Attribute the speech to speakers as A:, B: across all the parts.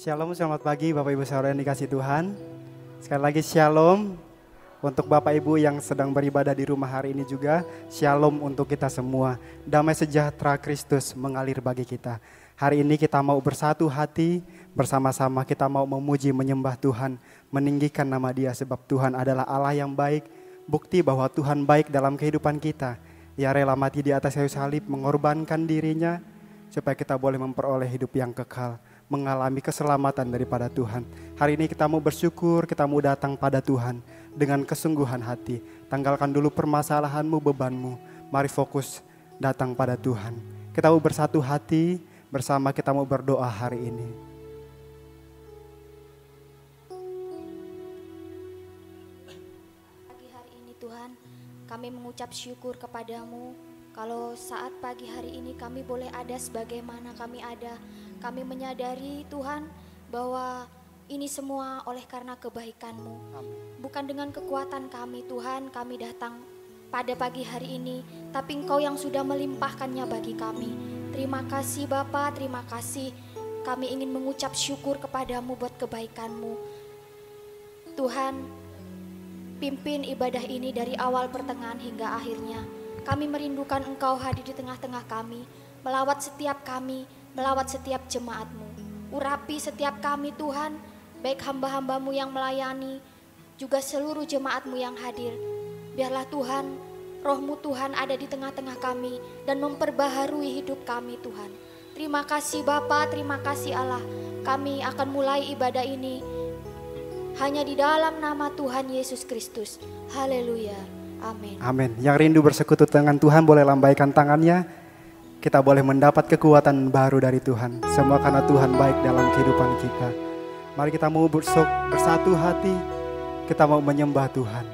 A: Shalom, selamat pagi Bapak Ibu Saudara yang dikasihi Tuhan. Sekali lagi shalom untuk Bapak Ibu yang sedang beribadah di rumah hari ini juga. Shalom untuk kita semua. Damai sejahtera Kristus mengalir bagi kita. Hari ini kita mau bersatu hati bersama-sama, kita mau memuji menyembah Tuhan, meninggikan nama Dia sebab Tuhan adalah Allah yang baik. Bukti bahwa Tuhan baik dalam kehidupan kita. Ia rela mati di atas kayu salib, mengorbankan dirinya supaya kita boleh memperoleh hidup yang kekal, mengalami keselamatan daripada Tuhan. Hari ini kita mau bersyukur, kita mau datang pada Tuhan dengan kesungguhan hati. Tanggalkan dulu permasalahanmu, bebanmu. Mari fokus datang pada Tuhan. Kita mau bersatu hati bersama, kita mau berdoa hari ini.
B: Pagi hari ini Tuhan, kami mengucap syukur kepadamu. Kalau saat pagi hari ini kami boleh ada sebagaimana kami ada, kami menyadari Tuhan bahwa ini semua oleh karena kebaikan-Mu. Bukan dengan kekuatan kami Tuhan, kami datang pada pagi hari ini, tapi Engkau yang sudah melimpahkannya bagi kami. Terima kasih Bapa, terima kasih. Kami ingin mengucap syukur kepadamu buat kebaikan-Mu. Tuhan, pimpin ibadah ini dari awal pertengahan hingga akhirnya. Kami merindukan Engkau hadir di tengah-tengah kami, melawat setiap kami, melawat setiap jemaat-Mu. Urapi setiap kami Tuhan, baik hamba-hamba-Mu yang melayani, juga seluruh jemaat-Mu yang hadir. Biarlah Tuhan, Roh-Mu Tuhan ada di tengah-tengah kami dan memperbaharui hidup kami Tuhan. Terima kasih Bapa, terima kasih Allah. Kami akan mulai ibadah ini hanya di dalam nama Tuhan Yesus Kristus. Haleluya. Amin.
A: Amin. Yang rindu bersekutu dengan Tuhan boleh lambaikan tangannya. Kita boleh mendapat kekuatan baru dari Tuhan. Semua karena Tuhan baik dalam kehidupan kita. Mari kita mau bersatu hati. Kita mau menyembah Tuhan.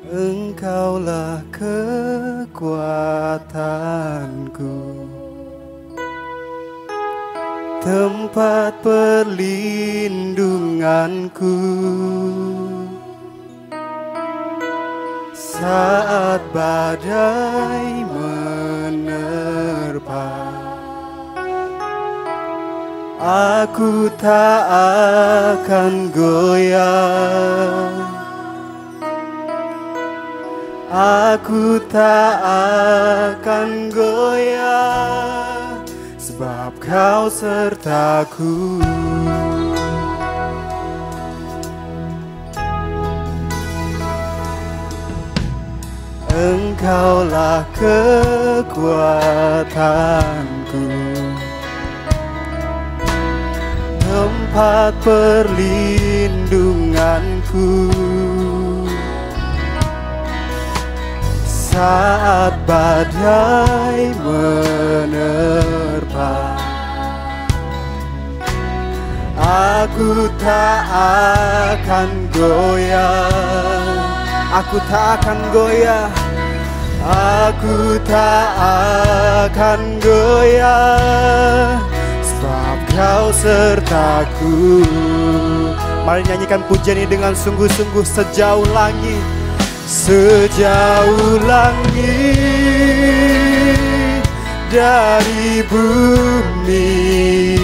A: Engkaulah kekuatanku, tempat perlindunganku saat badai menerpa. Aku tak akan goyah, aku tak akan goyah, sebab Kau sertaku. Engkaulah kekuatanku, tempat perlindunganku saat badai menerpa. Aku tak akan goyah, aku tak akan goyah, aku tak akan goyah, sebab Kau sertaku. Mari nyanyikan pujian ini dengan sungguh-sungguh. Sejauh langit, sejauh langit dari bumi,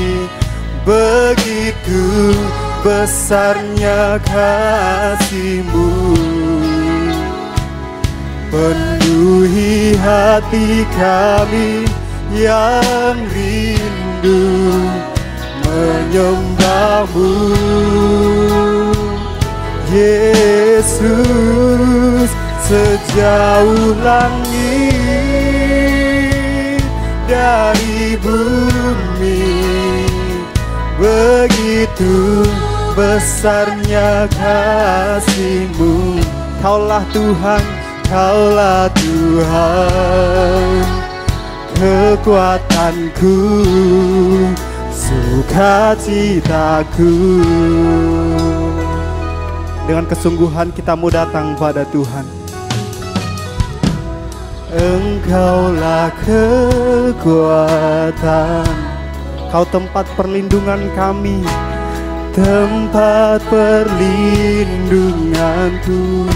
A: begitu besarnya kasih-Mu, penuhi hati kami yang rindu menyembah-Mu. Yesus, sejauh langit dari bumi, begitu besarnya kasih-Mu. Kaulah Tuhan, Kaulah Tuhan, kekuatanku, sukacitaku. Dengan kesungguhan kita mau datang pada Tuhan. Engkaulah kekuatan, Kau tempat perlindungan kami, tempat perlindunganku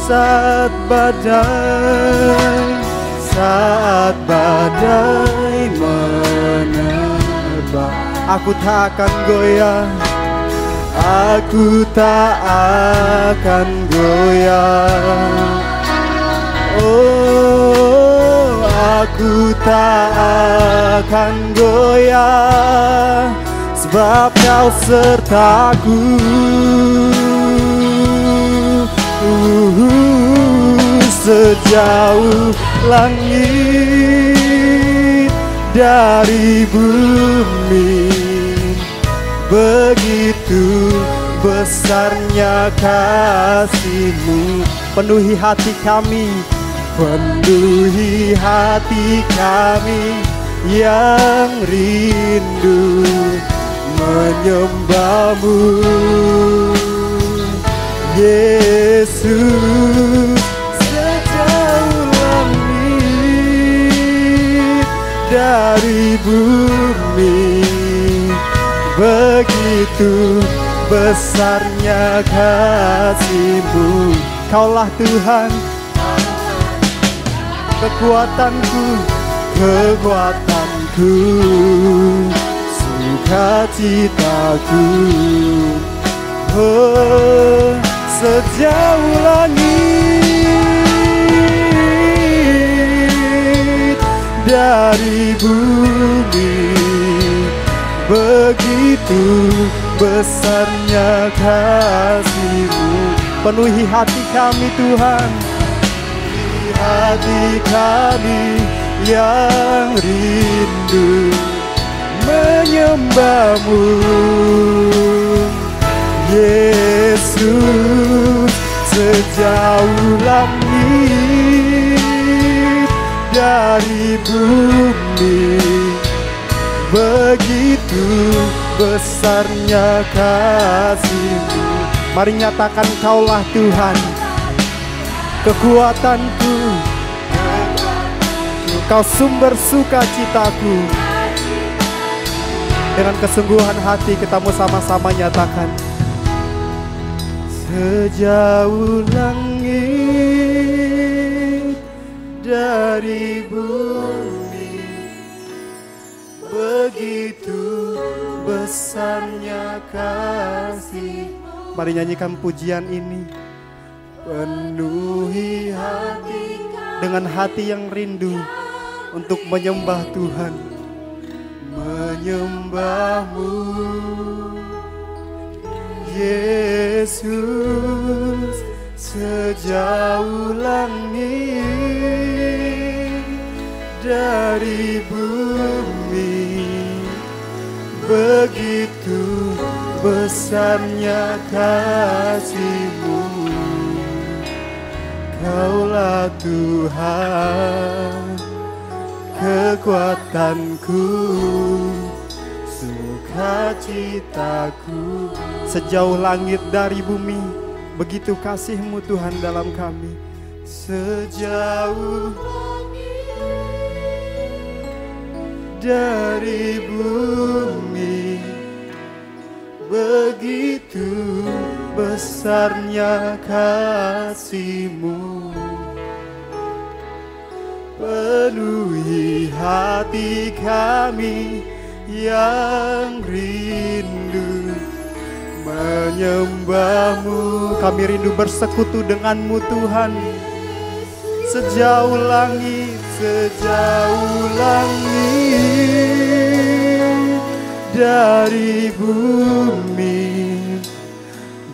A: saat badai saat badai menerpa. Aku tak akan goyah, aku tak akan goyah. Oh, aku tak akan goyah, sebab Kau sertaku. Sejauh langit dari bumi, begitu besarnya kasih-Mu. Penuhi hati kami, penuhi hati kami yang rindu menyembah-Mu, Yesus. Sejauh langit dari bumi, begitu besarnya kasih-Mu. Kaulah Tuhan, kekuatanku, kekuatanku, sukacitaku. Oh, sejauh langit dari bumi, begitu besarnya kasih-Mu. Penuhi hati kami Tuhan, hati kami yang rindu menyembah-Mu, Yesus. Sejauh langit dari bumi, begitu besarnya kasih-Mu. Mari nyatakan, Kaulah Tuhan, kekuatanku, Kau sumber sukacitaku. Dengan kesungguhan hati kita mau sama-sama nyatakan, sejauh langit dari bumi, begitu besarnya kasih. Mari nyanyikan pujian ini. Penuhi hati dengan hati yang rindu untuk menyembah Tuhan, menyembah-Mu, Yesus. Sejauh langit dari bumi, begitu besarnya kasih-Mu. Kaulah Tuhan, kekuatanku, sukacitaku. Sejauh langit dari bumi, begitu kasih-Mu Tuhan dalam kami. Sejauh dari bumi, begitu besarnya kasih-Mu. Penuhi hati kami yang rindu menyembah-Mu. Kami rindu bersekutu dengan-Mu Tuhan. Sejauh langit dari bumi,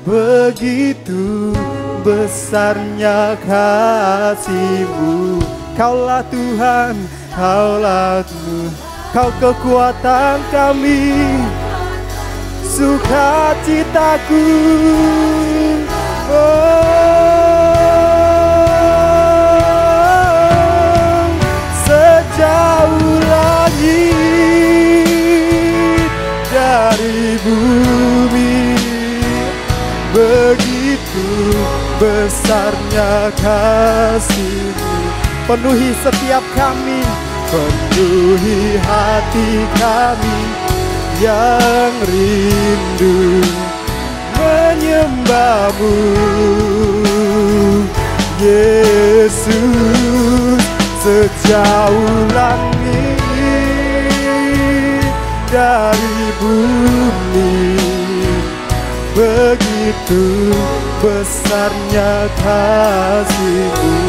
A: begitu besarnya kasih-Mu. Kaulah Tuhan, Kaulah Tuhan, Kau kekuatan kami, sukacitaku. Oh, sejauh langit dari bumi, begitu besarnya kasih-Mu. Penuhi setiap kami, penuhi hati kami yang rindu menyembah-Mu, Yesus. sejauh langit dari bumi. Begitu besarnya kasih-Mu,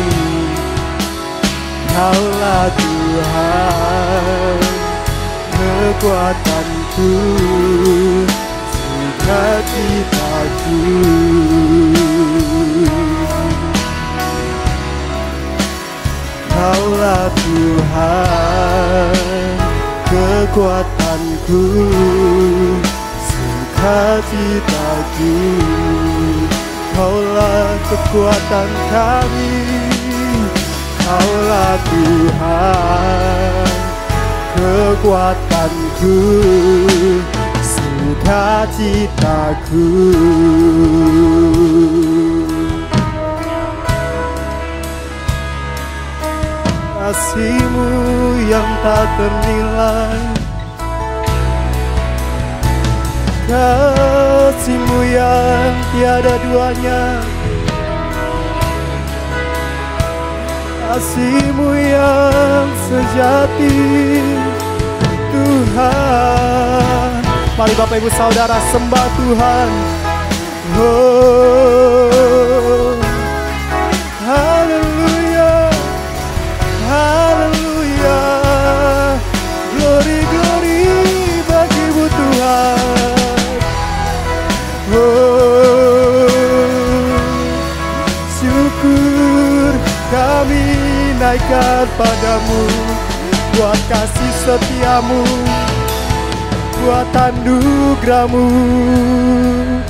A: Kaulah Tuhan kekuatanku, sukacitaku. Kaulah Tuhan kekuatanku, sukacitaku. Kaulah kekuatan kami, Kaulah Tuhan kekuatanku, sukacitaku. Kasih-Mu yang tak ternilai, kasih-Mu yang tiada duanya, kasih-Mu yang sejati, Tuhan. Mari Bapak Ibu Saudara sembah Tuhan. Oh, haleluya, haleluya, glory, glory bagi-Mu Tuhan. Oh, syukur kami naikkan padamu, buat kasih setia-Mu, buat anugerah-Mu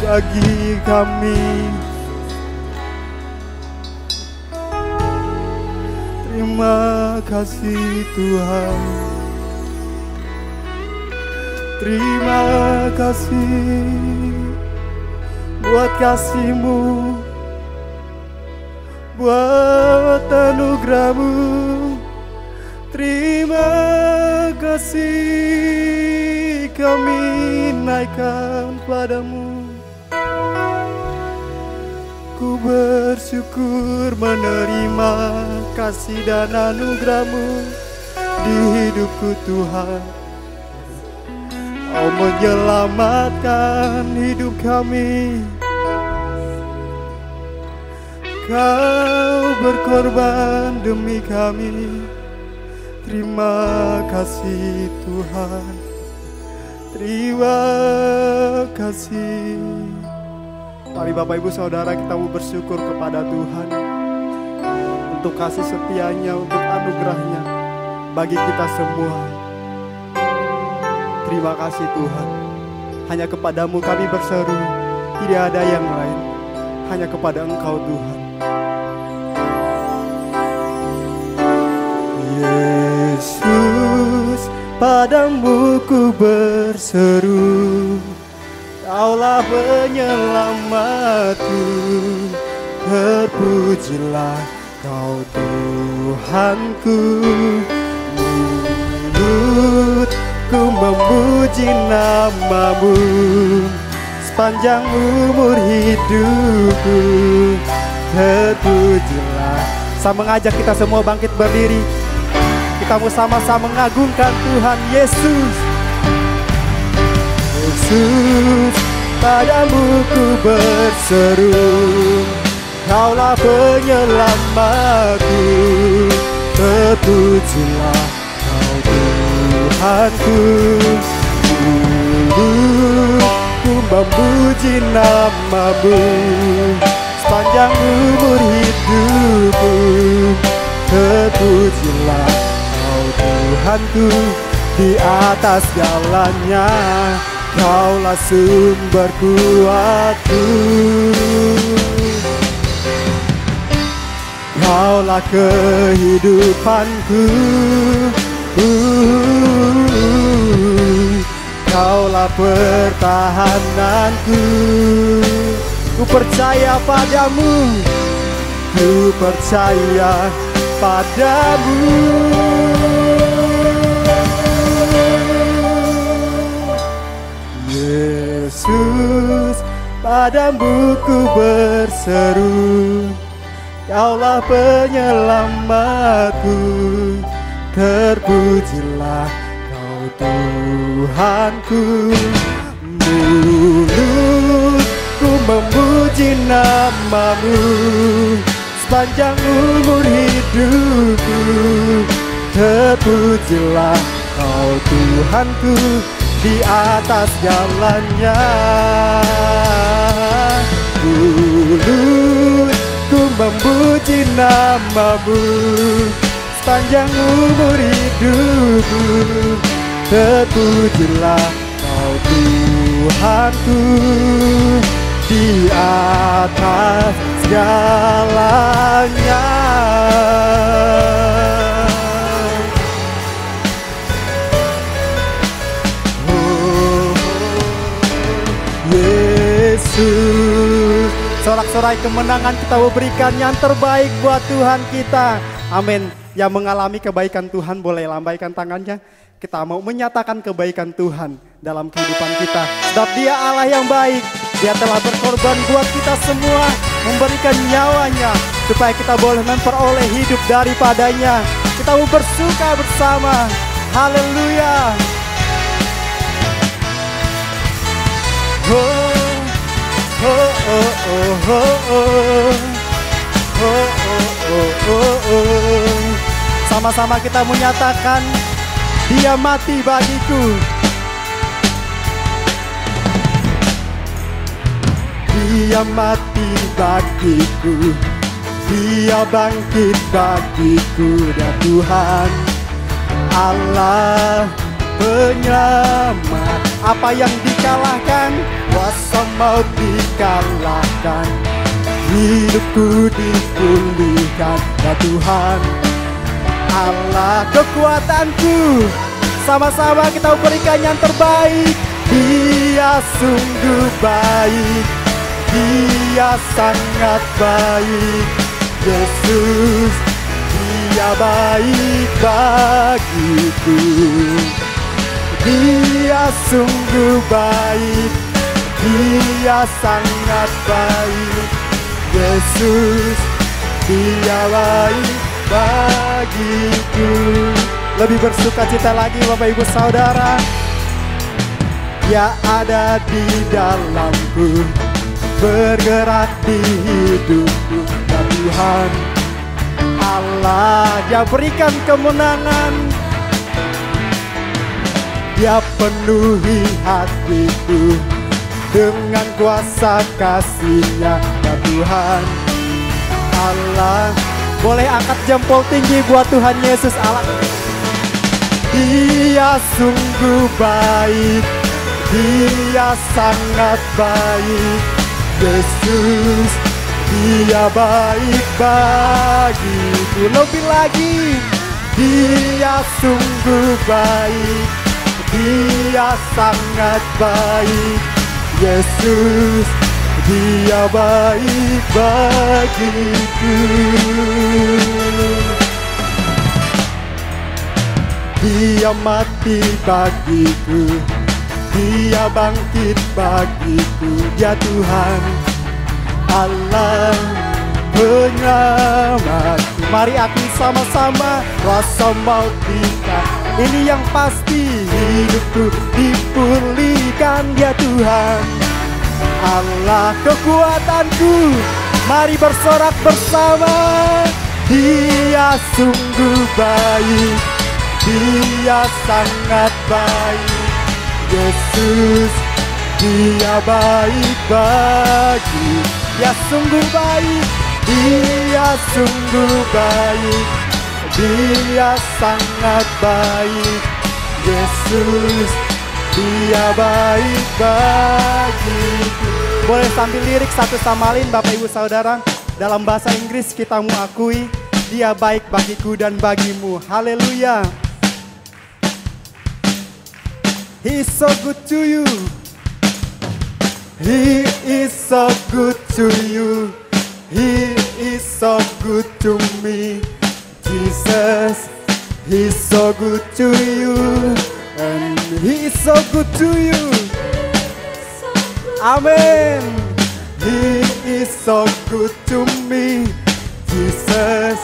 A: bagi kami. Terima kasih Tuhan, terima kasih buat kasih-Mu, buat anugerah-Mu. Terima kasih kami naikkan padamu. Ku bersyukur menerima kasih dan anugerah-Mu di hidupku Tuhan. Kau menyelamatkan hidup kami, Kau berkorban demi kami. Terima kasih Tuhan, terima kasih. Mari Bapak Ibu Saudara kita mau bersyukur kepada Tuhan untuk kasih setia-Nya, untuk anugerah-Nya bagi kita semua. Terima kasih Tuhan, hanya kepadamu kami berseru, tidak ada yang lain, hanya kepada Engkau Tuhan. Yesus, padamu ku berseru, Kaulah penyelamatku, terpujilah Kau Tuhanku. Mulutku memuji nama-Mu sepanjang umur hidupku, terpujilah. Saya mengajak kita semua bangkit berdiri, kita mau sama-sama mengagungkan Tuhan Yesus. Yesus, padamu ku berseru, Kaulah penyelamatku, terpujilah Kau Tuhanku. Ku memuji nama-Mu sepanjang umur hidupku, terpujilah Kau Tuhanku. Di atas jalannya Kaulah sumber kuatku, Kaulah kehidupanku, Kaulah pertahananku. Ku percaya padamu, ku percaya padamu. Yesus, padamu ku berseru, Kaulah penyelamatku. Terpujilah Kau Tuhanku. Mulutku memuji nama-Mu sepanjang umur hidupku. Terpujilah Kau Tuhanku di atas jalannya. Mulutku memuji nama-Mu sepanjang umur hidupku. Terpujilah Kau Tuhanku di atas segalanya. Yesus, sorak-sorai kemenangan kita berikan yang terbaik buat Tuhan kita. Amin. Yang mengalami kebaikan Tuhan boleh lambaikan tangannya. Kita mau menyatakan kebaikan Tuhan dalam kehidupan kita. Sebab Dia Allah yang baik. Dia telah berkorban buat kita semua, memberikan nyawanya supaya kita boleh memperoleh hidup daripadanya. Kita mau bersuka bersama. Haleluya. Oh, oh, oh, oh, oh, oh. Oh, oh, oh, oh, oh. Sama-sama kita menyatakan, Dia mati bagiku. Dia mati bagiku. Dia bangkit bagiku. Dan Tuhan Allah penyelamat. Apa yang dikalahkan, kuasa maut dikalahkan. Hidupku dipulihkan. Ya Tuhan Allah kekuatanku. Sama-sama kita berikan yang terbaik. Dia sungguh baik. Dia sangat baik. Yesus, Dia baik bagiku. Dia sungguh baik. Dia sangat baik. Yesus, Dia baik bagiku. Lebih bersuka cita lagi Bapak Ibu Saudara. Dia ada di dalamku, bergerak di hidupku. Dan Tuhan Allah, Dia berikan kemenangan. Dia penuhi hatiku dengan kuasa kasih-Nya. Ya Tuhan Allah, boleh angkat jempol tinggi buat Tuhan Yesus Allah. Dia sungguh baik. Dia sangat baik. Yesus, Dia baik bagiku. Lebih lagi, Dia sungguh baik. Dia sangat baik. Yesus, Dia baik bagiku. Dia mati bagiku. Dia bangkit bagiku. Ya Tuhan Allah penyelamat. Mari akui sama-sama rasa maut kita. Ini yang pasti, hidupku dipulihkan. Ya Tuhan Allah kekuatanku. Mari bersorak bersama. Dia sungguh baik. Dia sangat baik. Yesus, Dia baik bagi. Dia sungguh baik. Dia sungguh baik. Dia sangat baik. Yesus, Dia baik bagiku. Boleh sambil lirik satu sama lain Bapak Ibu Saudara. Dalam bahasa Inggris kita mau akui, Dia baik bagiku dan bagimu. Haleluya. He is so good to you. He is so good to you. He is so good to me. Jesus, He's so good to you. And He is so good to you. Amen. He is so good to me. Jesus,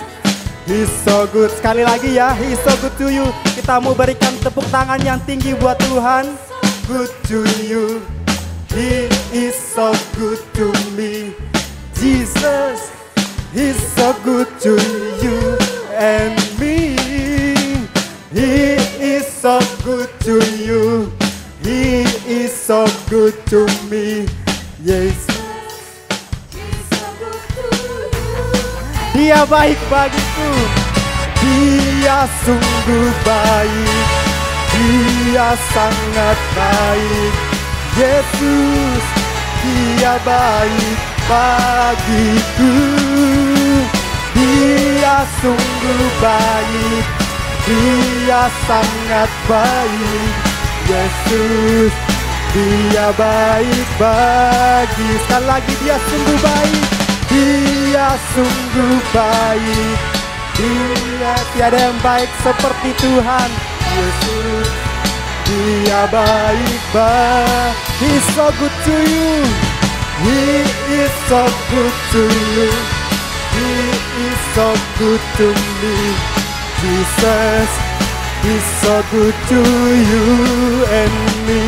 A: He's so good. Sekali lagi ya, He's so good to you. Kita mau berikan tepuk tangan yang tinggi buat Tuhan. Good to you, He is so good to me. Jesus, He's so good to you and me. He is so good to you. He is so good to me. Yes. Dia baik bagiku. Dia sungguh baik. Dia sangat baik. Yesus, Dia baik bagiku. Dia sungguh baik. Dia sangat baik. Yesus, Dia baik bagi. Sekali lagi, Dia sungguh baik. Dia sungguh baik. Dia tiada yang baik seperti Tuhan. Yesus, Dia baik bagi. He's so good to you. He is so good to you. He is so good to me. Jesus, He's so good to you and me.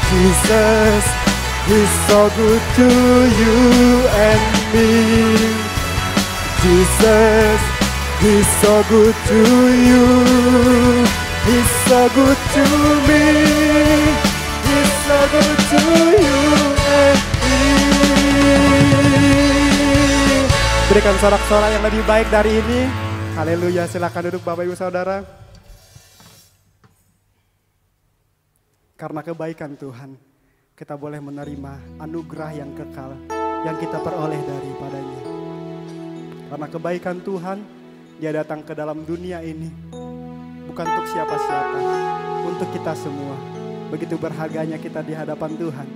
A: Jesus, He's so good to you and me. Jesus, He's so good to you. He's so good to me. He's so good to you and me. Berikan sorak-sorai yang lebih baik dari ini. Haleluya, silakan duduk Bapak Ibu Saudara. Karena kebaikan Tuhan, kita boleh menerima anugerah yang kekal yang kita peroleh daripadanya. Karena kebaikan Tuhan, Dia datang ke dalam dunia ini bukan untuk siapa-siapa, untuk kita semua. Begitu berharganya kita di hadapan Tuhan.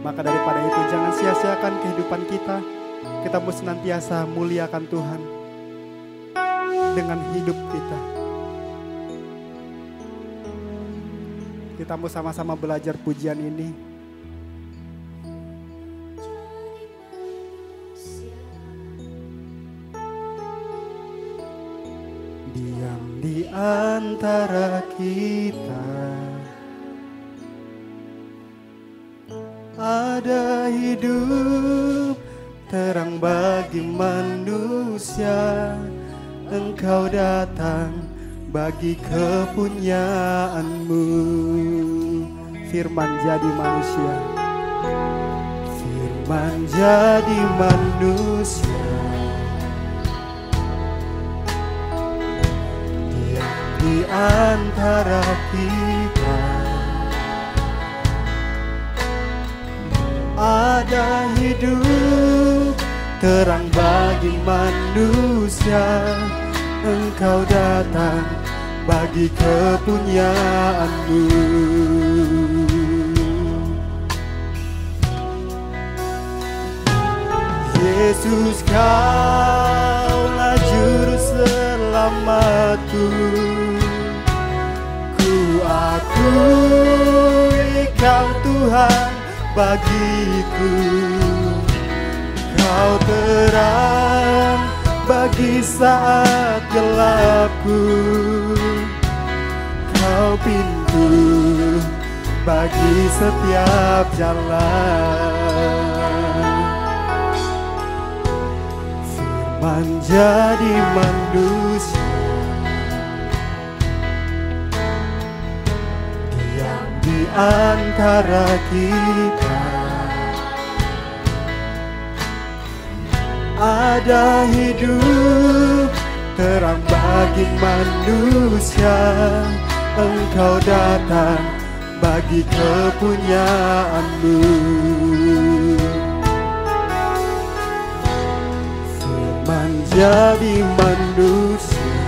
A: Maka daripada itu jangan sia-siakan kehidupan kita. Kita mau senantiasa muliakan Tuhan dengan hidup kita. Kita mau sama-sama belajar pujian ini. Diam di antara kita, ada hidup terang bagi manusia. Engkau datang bagi kepunyaanmu. Firman jadi manusia. Firman jadi manusia. Dia di antara kita. Ada hidup terang bagi manusia. Engkau datang bagi kepunyaanmu. Yesus, Kaulah juru selamatku. Ku akui Kau Tuhan bagiku. Kau terang bagi saat gelapku. Kau pintu bagi setiap jalan. Firman jadi manusia. Diam di antara kita. Ada hidup terang bagi manusia. Engkau datang bagi kepunyaanmu. Firman jadi manusia.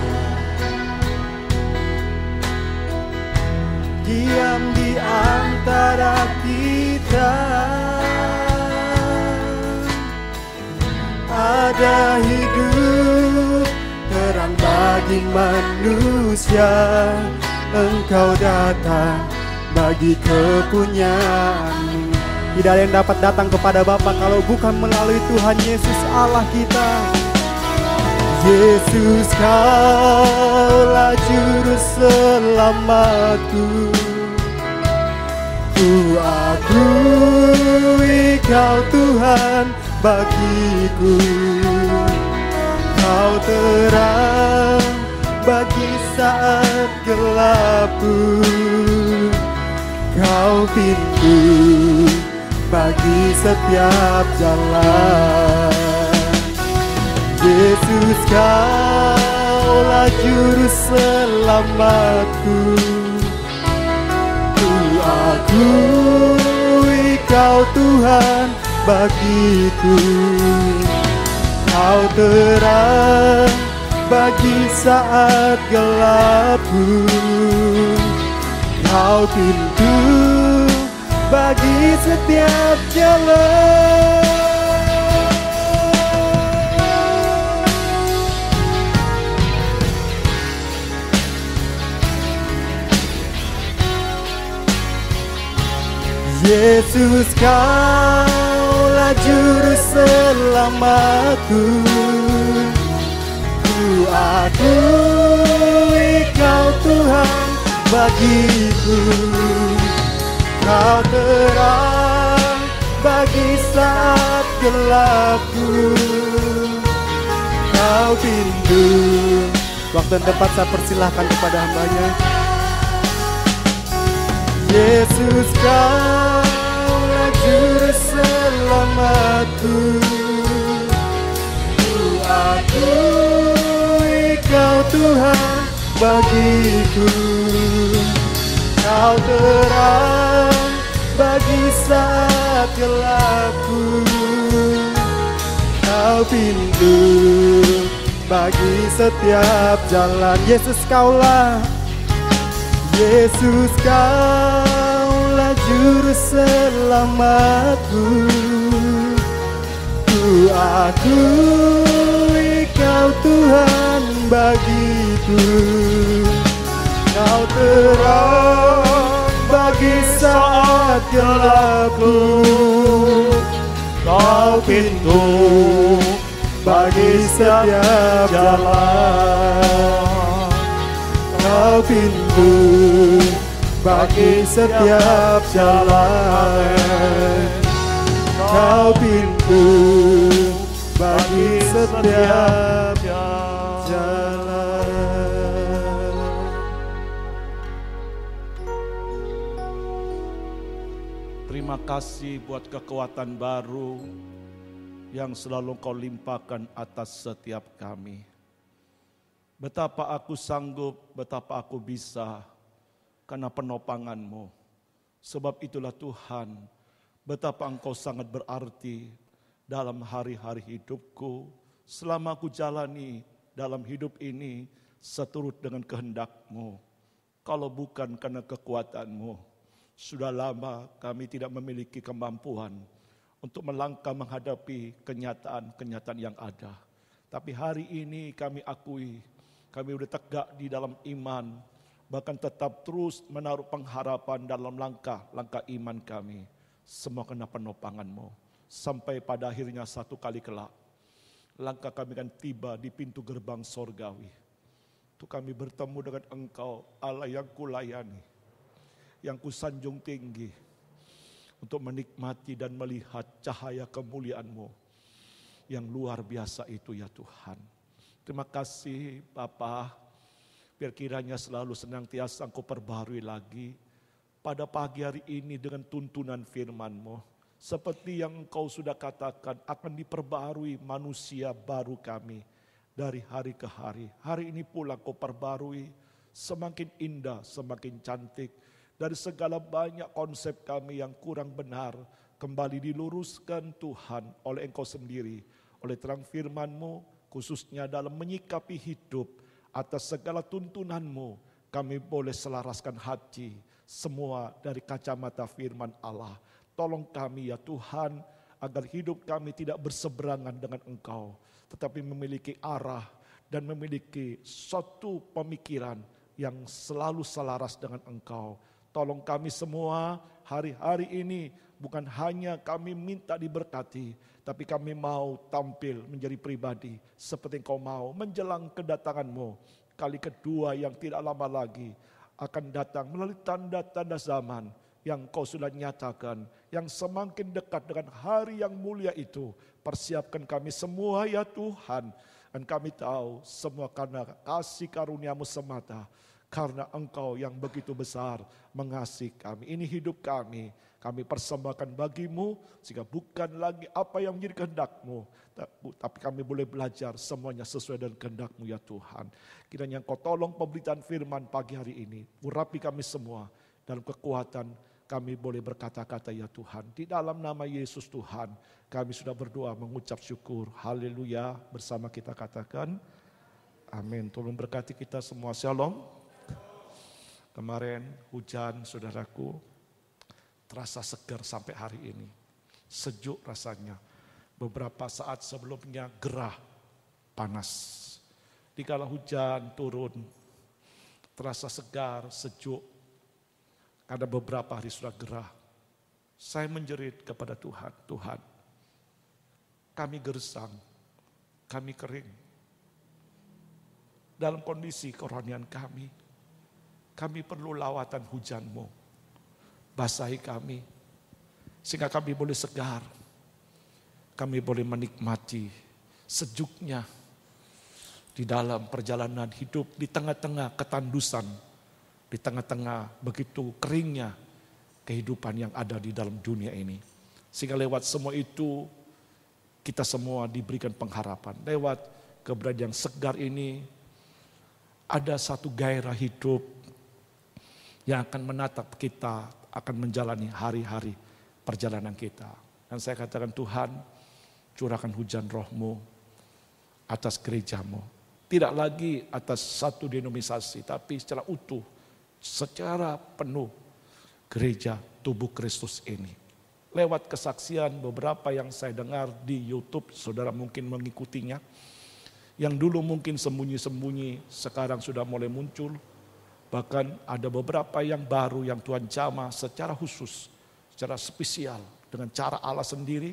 A: Diam di antara kita. Ada hidup terang bagi manusia. Engkau datang bagi kepunyaanmu. Tidak ada yang dapat datang kepada Bapa kalau bukan melalui Tuhan Yesus Allah kita. Yesus, Kaulah juru selamatku. Ku akui Kau Tuhan bagiku. Kau terang bagi saat gelapku. Kau pintu bagi setiap jalan. Yesus, Kaulah juru selamatku. Ku akui Kau Tuhan bagiku. Kau terang bagi saat gelapku. Kau pintu bagi setiap jalan. Yesus, Kaulah juru selamatku. Ku akui Kau Tuhan bagiku. Kau terang bagi saat gelapku. Kau pintu. Waktu dan tempat saya persilahkan kepada hambanya. Yesus, Kaulah juru selamatku. Ku akui Kau Tuhan bagiku. Kau terang bagi saat gelapku. Kau pintu bagi setiap jalan. Yesus, Kaulah. Yesus, Kaulah juru selamatku. Ku akui Kau Tuhan bagiku. Kau terang bagi saat gelapku. Kau pintu bagi setiap jalan. Kau pintu bagi setiap jalan. Kau pintu bagi setiap jalan.
C: Terima kasih buat kekuatan baru yang selalu Kau limpahkan atas setiap kami. Betapa aku sanggup, betapa aku bisa, karena penopangan-Mu. Sebab itulah Tuhan, betapa Engkau sangat berarti dalam hari-hari hidupku, selama aku jalani dalam hidup ini seturut dengan kehendak-Mu. Kalau bukan karena kekuatan-Mu, sudah lama kami tidak memiliki kemampuan untuk melangkah menghadapi kenyataan-kenyataan yang ada. Tapi hari ini kami akui, kami sudah tegak di dalam iman, bahkan tetap terus menaruh pengharapan dalam langkah-langkah iman kami. Semua kena penopangan-Mu. Sampai pada akhirnya satu kali kelak, langkah kami akan tiba di pintu gerbang sorgawi. Untuk kami bertemu dengan Engkau, Allah yang kulayani, yang kusanjung tinggi, untuk menikmati dan melihat cahaya kemuliaan-Mu yang luar biasa itu ya Tuhan. Terima kasih Bapa, biar kiranya selalu senantiasa Engkau perbaharui lagi pada pagi hari ini dengan tuntunan firman-Mu. Seperti yang Engkau sudah katakan, akan diperbaharui manusia baru kami dari hari ke hari. Hari ini pula Kau perbarui, semakin indah, semakin cantik. Dari segala banyak konsep kami yang kurang benar, kembali diluruskan Tuhan oleh Engkau sendiri, oleh terang firman-Mu, khususnya dalam menyikapi hidup atas segala tuntunan-Mu. Kami boleh selaraskan hati semua dari kacamata firman Allah. Tolong kami ya Tuhan, agar hidup kami tidak berseberangan dengan Engkau, tetapi memiliki arah dan memiliki suatu pemikiran yang selalu selaras dengan Engkau. Tolong kami semua hari-hari ini bukan hanya kami minta diberkati, tapi kami mau tampil menjadi pribadi seperti Engkau mau menjelang kedatangan-Mu. Kali kedua yang tidak lama lagi akan datang melalui tanda-tanda zaman yang Kau sudah nyatakan, yang semakin dekat dengan hari yang mulia itu. Persiapkan kami semua ya Tuhan. Dan kami tahu semua karena kasih karunia-Mu semata. Karena Engkau yang begitu besar mengasihi kami. Ini hidup kami. Kami persembahkan bagi-Mu, sehingga bukan lagi apa yang menjadi kehendak-Mu, tapi kami boleh belajar semuanya sesuai dengan kehendak-Mu ya Tuhan. Kiranya Engkau tolong pemberitaan firman pagi hari ini. Urapi kami semua dalam kekuatan kami boleh berkata-kata ya Tuhan. Di dalam nama Yesus Tuhan, kami sudah berdoa mengucap syukur. Haleluya. Bersama kita katakan, amin. Tolong berkati kita semua. Shalom. Kemarin hujan saudaraku, terasa segar sampai hari ini. Sejuk rasanya. Beberapa saat sebelumnya gerah, panas. Dikala hujan turun, terasa segar, sejuk. Ada beberapa hari sudah gerah. Saya menjerit kepada Tuhan, Tuhan, kami gersang, kami kering. Dalam kondisi kerohanian kami perlu lawatan hujan-Mu. Basahi kami, sehingga kami boleh segar. Kami boleh menikmati sejuknya di dalam perjalanan hidup, di tengah-tengah ketandusan, di tengah-tengah begitu keringnya kehidupan yang ada di dalam dunia ini. Sehingga lewat semua itu, kita semua diberikan pengharapan. Lewat keberadaan yang segar ini, ada satu gairah hidup yang akan menatap kita, akan menjalani hari-hari perjalanan kita. Dan saya katakan, Tuhan, curahkan hujan roh-Mu atas gereja-Mu. Tidak lagi atas satu denominasi, tapi secara utuh, secara penuh gereja tubuh Kristus ini. Lewat kesaksian beberapa yang saya dengar di YouTube, saudara mungkin mengikutinya. Yang dulu mungkin sembunyi-sembunyi, sekarang sudah mulai muncul. Bahkan ada beberapa yang baru yang Tuhan jamah secara khusus, secara spesial, dengan cara Allah sendiri,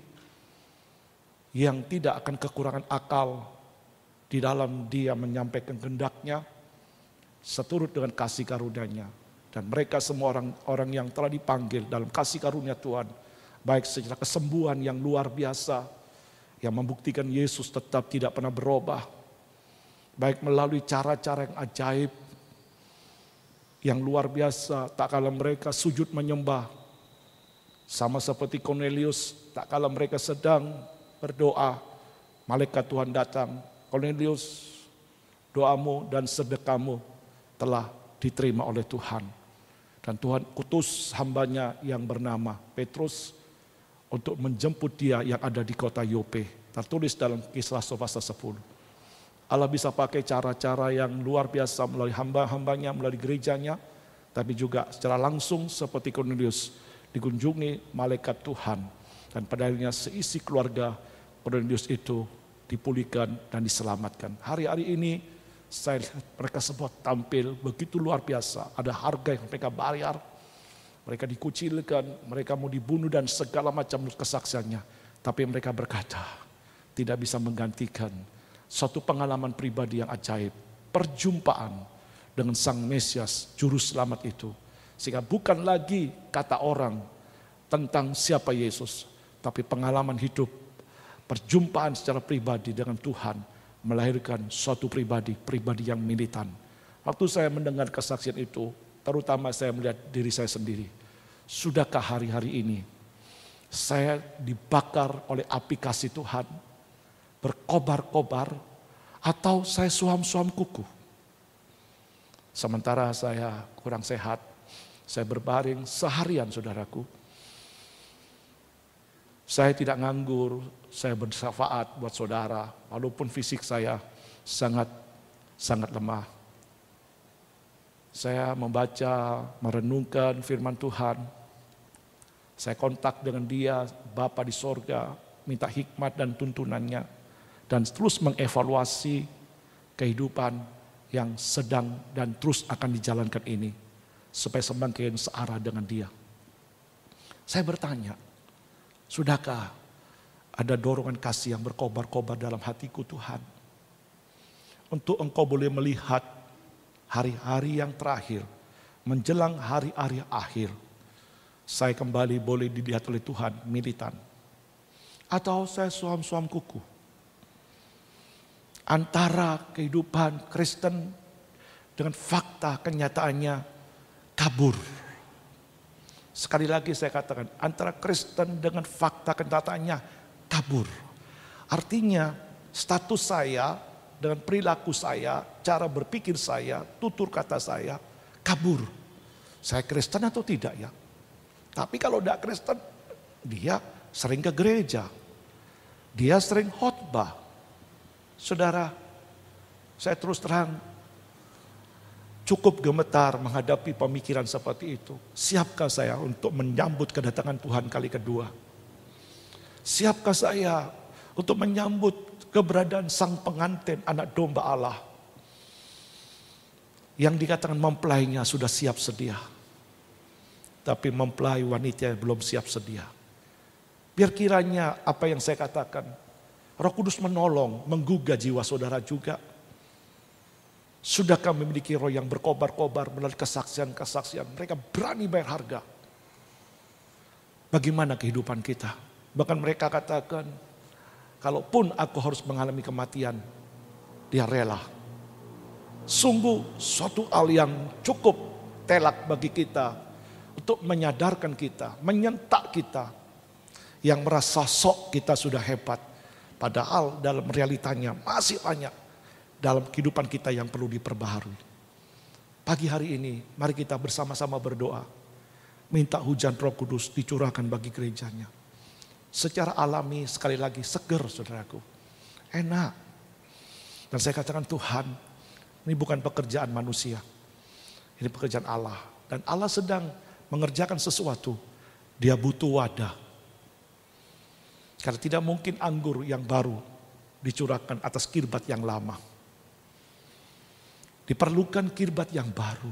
C: yang tidak akan kekurangan akal di dalam dia menyampaikan kehendak-Nya, seturut dengan kasih karunia-Nya. Dan mereka semua orang yang telah dipanggil dalam kasih karunia Tuhan, baik secara kesembuhan yang luar biasa, yang membuktikan Yesus tetap tidak pernah berubah, baik melalui cara-cara yang ajaib, yang luar biasa, tak kalah mereka sujud menyembah. Sama seperti Cornelius, tak kalah mereka sedang berdoa, malaikat Tuhan datang. Cornelius, doamu dan sedekahmu telah diterima oleh Tuhan. Dan Tuhan utus hambanya yang bernama Petrus untuk menjemput dia yang ada di kota Yope. Tertulis dalam Kisah Rasul pasal 10. Allah bisa pakai cara-cara yang luar biasa melalui hamba-hambanya, melalui gerejanya, tapi juga secara langsung seperti Cornelius dikunjungi malaikat Tuhan. Dan pada akhirnya seisi keluarga Cornelius itu dipulihkan dan diselamatkan. Hari-hari ini saya lihat mereka semua tampil begitu luar biasa. Ada harga yang mereka bayar, mereka dikucilkan, mereka mau dibunuh dan segala macam kesaksiannya. Tapi mereka berkata, tidak bisa menggantikan suatu pengalaman pribadi yang ajaib, perjumpaan dengan Sang Mesias, Juru Selamat itu. Sehingga bukan lagi kata orang tentang siapa Yesus, tapi pengalaman hidup, perjumpaan secara pribadi dengan Tuhan, melahirkan suatu pribadi yang militan. Waktu saya mendengar kesaksian itu, terutama saya melihat diri saya sendiri. Sudahkah hari-hari ini saya dibakar oleh api kasih Tuhan, berkobar-kobar, atau saya suam-suam kuku? Sementara saya kurang sehat, saya berbaring seharian saudaraku. Saya tidak nganggur, saya bersyafaat buat saudara, walaupun fisik saya sangat lemah. Saya membaca, merenungkan firman Tuhan. Saya kontak dengan Dia, Bapa di sorga, minta hikmat dan tuntunannya, dan terus mengevaluasi kehidupan yang sedang dan terus akan dijalankan ini, supaya semakin searah dengan Dia. Saya bertanya, Sudahkah ada dorongan kasih yang berkobar-kobar dalam hatiku Tuhan? Untuk Engkau boleh melihat hari-hari yang terakhir, menjelang hari-hari akhir, saya kembali boleh dilihat oleh Tuhan militan. Atau saya suam-suam kuku. Antara kehidupan Kristen dengan fakta kenyataannya kabur. Sekali lagi saya katakan, antara Kristen dengan fakta kenyataannya kabur. Artinya status saya dengan perilaku saya, cara berpikir saya, tutur kata saya kabur. Saya Kristen atau tidak ya? Tapi kalau tidak Kristen, dia sering ke gereja. Dia sering khotbah. Saudara, saya terus terang cukup gemetar menghadapi pemikiran seperti itu. Siapkah saya untuk menyambut kedatangan Tuhan kali kedua? Siapkah saya untuk menyambut keberadaan sang pengantin anak domba Allah? Yang dikatakan mempelainya sudah siap sedia. Tapi mempelai wanita yang belum siap sedia. Biar kiranya apa yang saya katakan, Roh Kudus menolong, menggugah jiwa saudara juga. Sudahkah memiliki roh yang berkobar-kobar melalui kesaksian-kesaksian? Mereka berani bayar harga. Bagaimana kehidupan kita? Bahkan mereka katakan, kalaupun aku harus mengalami kematian, dia rela. Sungguh suatu hal yang cukup telak bagi kita untuk menyadarkan kita, menyentak kita yang merasa sok kita sudah hebat. Padahal dalam realitanya masih banyak dalam kehidupan kita yang perlu diperbaharui. Pagi hari ini mari kita bersama-sama berdoa. Minta hujan Roh Kudus dicurahkan bagi gerejanya. Secara alami sekali lagi seger saudaraku. Enak. Dan saya katakan Tuhan, ini bukan pekerjaan manusia. Ini pekerjaan Allah. Dan Allah sedang mengerjakan sesuatu. Dia butuh wadah. Karena tidak mungkin anggur yang baru dicurahkan atas kirbat yang lama. Diperlukan kirbat yang baru.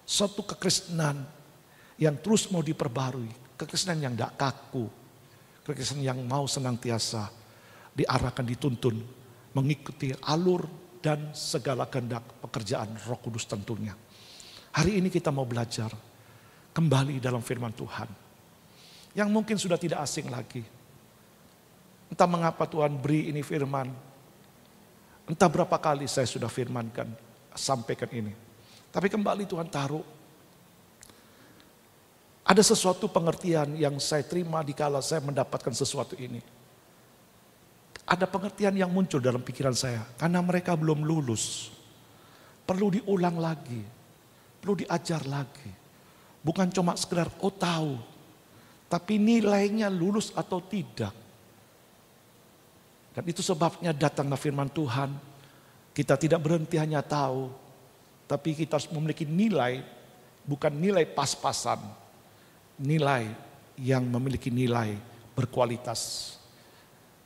C: Suatu kekristenan yang terus mau diperbarui. Kekristenan yang tidak kaku. Kekristenan yang mau senantiasa diarahkan, dituntun. Mengikuti alur dan segala kehendak pekerjaan Roh Kudus tentunya. Hari ini kita mau belajar kembali dalam firman Tuhan. Yang mungkin sudah tidak asing lagi. Entah mengapa Tuhan beri ini firman. Entah berapa kali saya sudah firmankan, sampaikan ini. Tapi kembali Tuhan taruh. Ada sesuatu pengertian yang saya terima dikala saya mendapatkan sesuatu ini. Ada pengertian yang muncul dalam pikiran saya. Karena mereka belum lulus. Perlu diulang lagi. Perlu diajar lagi. Bukan cuma sekedar tahu. Tapi nilainya lulus atau tidak. Dan itu sebabnya datanglah firman Tuhan. Kita tidak berhenti hanya tahu. Tapi kita harus memiliki nilai. Bukan nilai pas-pasan. Nilai yang memiliki nilai berkualitas.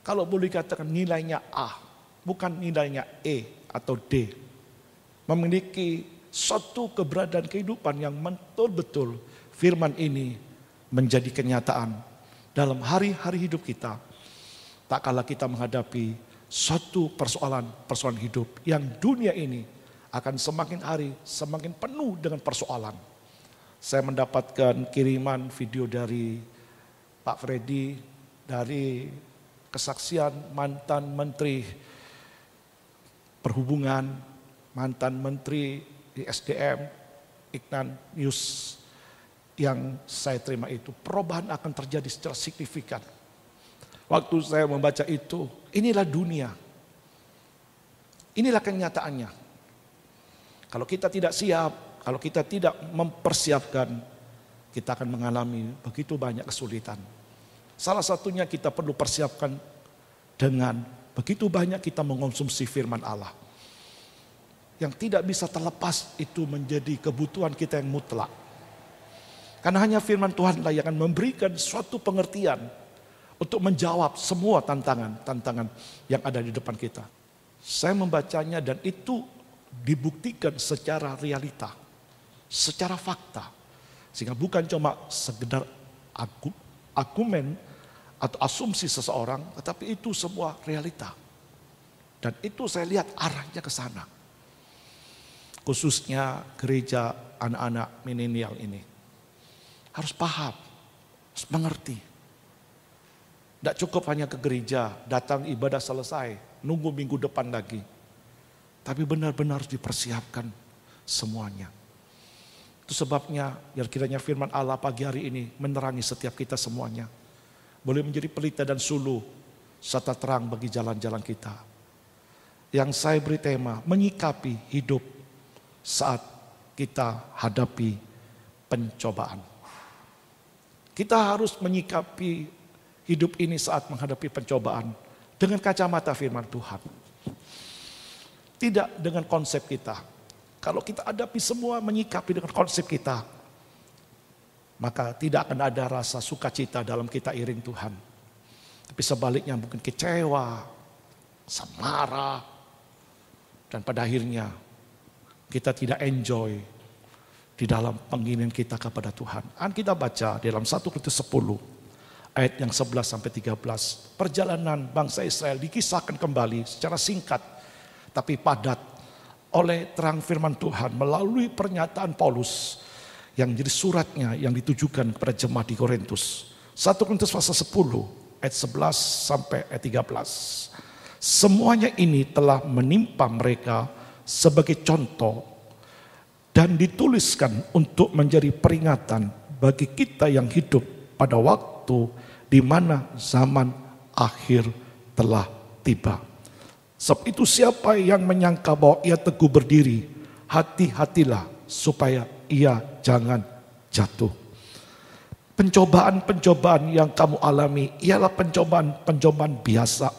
C: Kalau boleh dikatakan nilainya A. Bukan nilainya E atau D. Memiliki suatu keberadaan kehidupan yang betul-betul firman ini menjadi kenyataan dalam hari-hari hidup kita. Tak kala kita menghadapi suatu persoalan hidup yang dunia ini akan semakin hari semakin penuh dengan persoalan. Saya mendapatkan kiriman video dari Pak Freddy dari kesaksian mantan Menteri Perhubungan, mantan Menteri di SDM, Ignatius, yang saya terima itu. Perubahan akan terjadi secara signifikan. Waktu saya membaca itu, inilah dunia. Inilah kenyataannya. Kalau kita tidak siap, kalau kita tidak mempersiapkan, kita akan mengalami begitu banyak kesulitan. Salah satunya kita perlu persiapkan dengan begitu banyak kita mengonsumsi firman Allah. Yang tidak bisa terlepas itu menjadi kebutuhan kita yang mutlak. Karena hanya firman Tuhanlah yang akan memberikan suatu pengertian untuk menjawab semua tantangan yang ada di depan kita. Saya membacanya dan itu dibuktikan secara realita, secara fakta. Sehingga bukan cuma sekedar argumen atau asumsi seseorang, tetapi itu sebuah realita. Dan itu saya lihat arahnya ke sana. Khususnya gereja anak-anak milenial ini. Harus paham, harus mengerti. Tidak cukup hanya ke gereja, datang ibadah selesai, nunggu minggu depan lagi. Tapi benar-benar harus dipersiapkan semuanya. Itu sebabnya yang kiranya firman Allah pagi hari ini menerangi setiap kita semuanya. Boleh menjadi pelita dan suluh serta terang bagi jalan-jalan kita. Yang saya beri tema, menyikapi hidup saat kita hadapi pencobaan. Kita harus menyikapi hidup ini saat menghadapi pencobaan dengan kacamata firman Tuhan. Tidak dengan konsep kita. Kalau kita hadapi semua menyikapi dengan konsep kita, maka tidak akan ada rasa sukacita dalam kita iring Tuhan. Tapi sebaliknya mungkin kecewa, marah, dan pada akhirnya kita tidak enjoy di dalam pengingin kita kepada Tuhan. Kita baca dalam 1 Korintus 10 ayat yang 11 sampai 13. Perjalanan bangsa Israel dikisahkan kembali secara singkat tapi padat oleh terang firman Tuhan melalui pernyataan Paulus yang jadi suratnya yang ditujukan kepada jemaat di Korintus. 1 Korintus pasal 10 ayat 11 sampai ayat 13. Semuanya ini telah menimpa mereka sebagai contoh dan dituliskan untuk menjadi peringatan bagi kita yang hidup pada waktu di mana zaman akhir telah tiba. Sebab itu siapa yang menyangka bahwa ia teguh berdiri, hati-hatilah supaya ia jangan jatuh. Pencobaan-pencobaan yang kamu alami ialah pencobaan-pencobaan biasa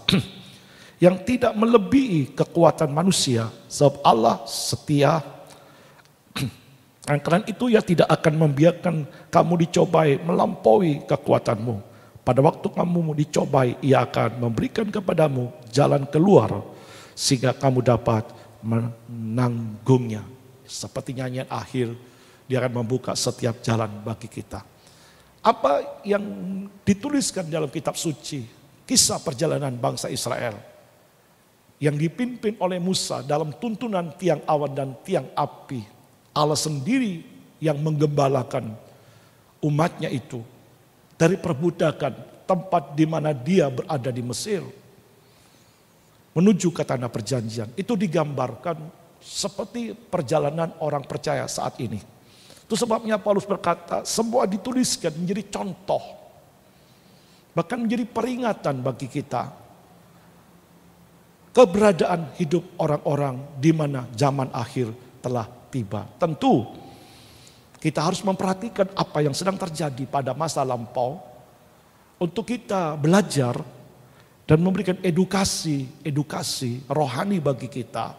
C: yang tidak melebihi kekuatan manusia, sebab Allah setia. Dan karena itu ia tidak akan membiarkan kamu dicobai melampaui kekuatanmu. Pada waktu kamu dicobai, ia akan memberikan kepadamu jalan keluar sehingga kamu dapat menanggungnya. Seperti nyanyian akhir, dia akan membuka setiap jalan bagi kita. Apa yang dituliskan dalam kitab suci, kisah perjalanan bangsa Israel yang dipimpin oleh Musa dalam tuntunan tiang awan dan tiang api. Allah sendiri yang menggembalakan umatnya itu dari perbudakan tempat di mana dia berada di Mesir menuju ke tanah perjanjian. Itu digambarkan seperti perjalanan orang percaya saat ini. Itu sebabnya Paulus berkata semua dituliskan menjadi contoh, bahkan menjadi peringatan bagi kita keberadaan hidup orang-orang di mana zaman akhir telah tiba. Tentu kita harus memperhatikan apa yang sedang terjadi pada masa lampau untuk kita belajar dan memberikan edukasi rohani bagi kita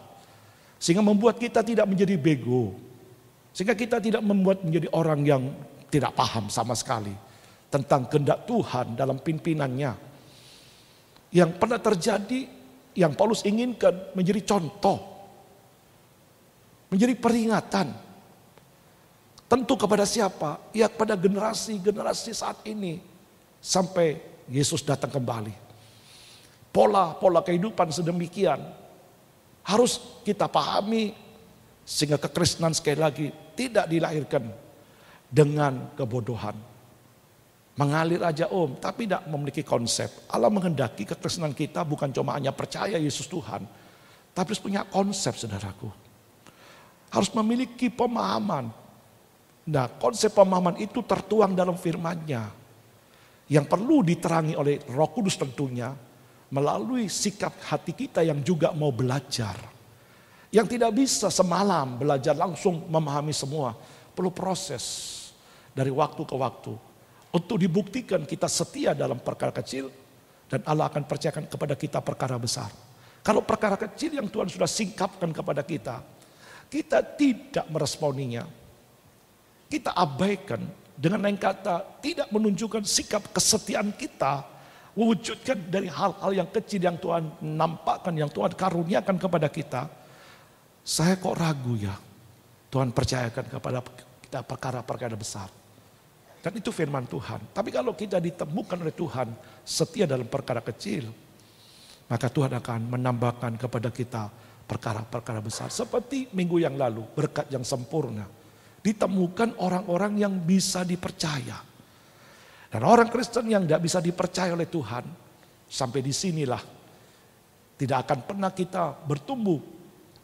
C: sehingga membuat kita tidak menjadi bego, sehingga kita tidak membuat menjadi orang yang tidak paham sama sekali tentang kehendak Tuhan dalam pimpinannya. Yang pernah terjadi, yang Paulus inginkan menjadi contoh, menjadi peringatan. Tentu kepada siapa? Ya kepada generasi-generasi saat ini sampai Yesus datang kembali. Pola kehidupan sedemikian harus kita pahami sehingga kekristenan sekali lagi tidak dilahirkan dengan kebodohan. Mengalir aja tapi tidak memiliki konsep. Allah menghendaki kekristenan kita bukan cuma hanya percaya Yesus Tuhan, tapi harus punya konsep, saudaraku. Harus memiliki pemahaman. Nah, konsep pemahaman itu tertuang dalam firman-Nya yang perlu diterangi oleh Roh Kudus tentunya melalui sikap hati kita yang juga mau belajar. Yang tidak bisa semalam belajar langsung memahami semua. Perlu proses dari waktu ke waktu. Untuk dibuktikan kita setia dalam perkara kecil dan Allah akan percayakan kepada kita perkara besar. Kalau perkara kecil yang Tuhan sudah singkapkan kepada kita tidak meresponinya. Kita abaikan, dengan lain kata tidak menunjukkan sikap kesetiaan kita wujudkan dari hal-hal yang kecil yang Tuhan nampakkan, yang Tuhan karuniakan kepada kita. Saya kok ragu ya, Tuhan percayakan kepada kita perkara-perkara besar. Dan itu firman Tuhan. Tapi kalau kita ditemukan oleh Tuhan setia dalam perkara kecil, maka Tuhan akan menambahkan kepada kita perkara-perkara besar. Seperti minggu yang lalu, berkat yang sempurna. Ditemukan orang-orang yang bisa dipercaya. Dan orang Kristen yang tidak bisa dipercaya oleh Tuhan, sampai di sinilah tidak akan pernah kita bertumbuh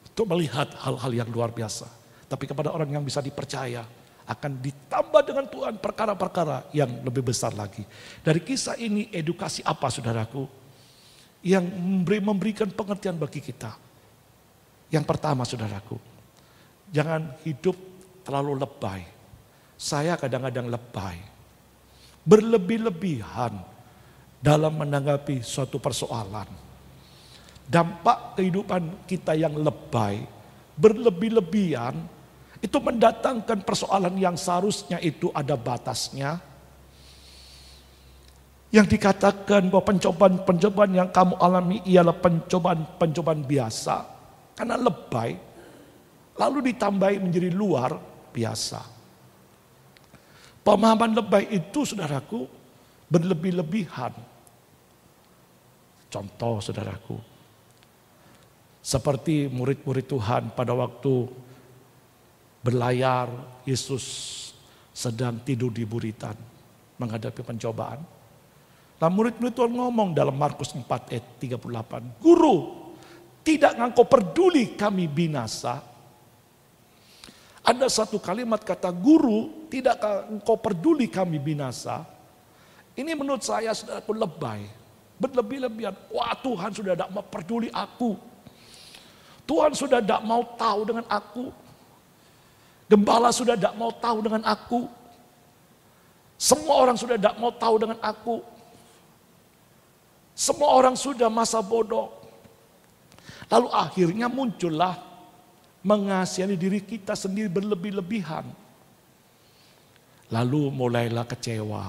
C: untuk melihat hal-hal yang luar biasa. Tapi kepada orang yang bisa dipercaya, akan ditambah dengan Tuhan perkara-perkara yang lebih besar lagi. Dari kisah ini edukasi apa saudaraku? Yang memberikan pengertian bagi kita. Yang pertama saudaraku, jangan hidup terlalu lebay. Saya kadang-kadang lebay. Berlebih-lebihan dalam menanggapi suatu persoalan. Dampak kehidupan kita yang lebay, berlebih-lebihan, itu mendatangkan persoalan yang seharusnya itu ada batasnya. Yang dikatakan bahwa pencobaan-pencobaan yang kamu alami ialah pencobaan-pencobaan biasa. Karena lebay, lalu ditambahi menjadi luar biasa. Pemahaman lebay itu saudaraku, berlebih-lebihan. Contoh saudaraku, seperti murid-murid Tuhan pada waktu berlayar, Yesus sedang tidur di buritan menghadapi pencobaan. Nah murid-murid Tuhan ngomong dalam Markus 4 ayat 38, Guru, tidak engkau peduli kami binasa? Ada satu kalimat kata guru, tidak engkau peduli kami binasa? Ini menurut saya saudaraku lebay, berlebih-lebihan. Wah Tuhan sudah tidak mau peduli aku. Tuhan sudah tidak mau tahu dengan aku. Gembala sudah tidak mau tahu dengan aku. Semua orang sudah tidak mau tahu dengan aku. Semua orang sudah masa bodoh. Lalu akhirnya muncullah mengasihani diri kita sendiri berlebih-lebihan. Lalu mulailah kecewa.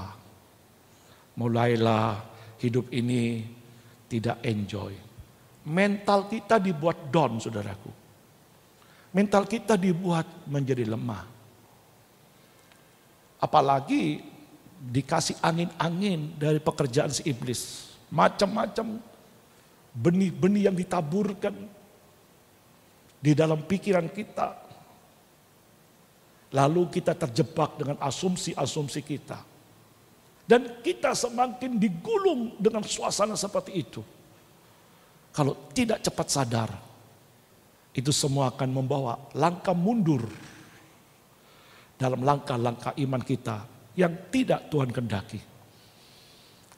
C: Mulailah hidup ini tidak enjoy. Mental kita dibuat down saudaraku. Mental kita dibuat menjadi lemah. Apalagi dikasih angin-angin dari pekerjaan si iblis. Macam-macam benih-benih yang ditaburkan di dalam pikiran kita. Lalu kita terjebak dengan asumsi-asumsi kita. Dan kita semakin digulung dengan suasana seperti itu. Kalau tidak cepat sadar, itu semua akan membawa langkah mundur dalam langkah-langkah iman kita yang tidak Tuhan kehendaki.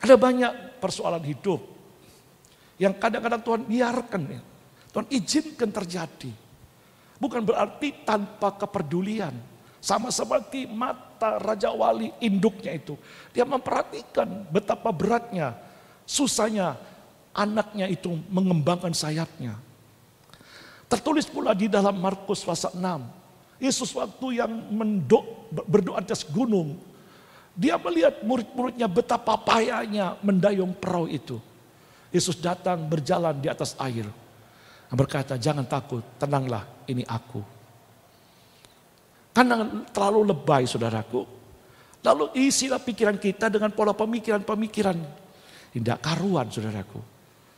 C: Ada banyak persoalan hidup yang kadang-kadang Tuhan biarkan, Tuhan izinkan terjadi. Bukan berarti tanpa kepedulian. Sama seperti mata Raja Wali induknya itu. Dia memperhatikan betapa beratnya, susahnya anaknya itu mengembangkan sayapnya. Tertulis pula di dalam Markus pasal 6. Yesus waktu yang berdoa atas gunung. Dia melihat murid-muridnya betapa payahnya mendayung perahu itu. Yesus datang berjalan di atas air. Berkata, jangan takut, tenanglah, ini aku. Karena terlalu lebay saudaraku. Lalu isilah pikiran kita dengan pola pemikiran-pemikiran. Tidak karuan saudaraku.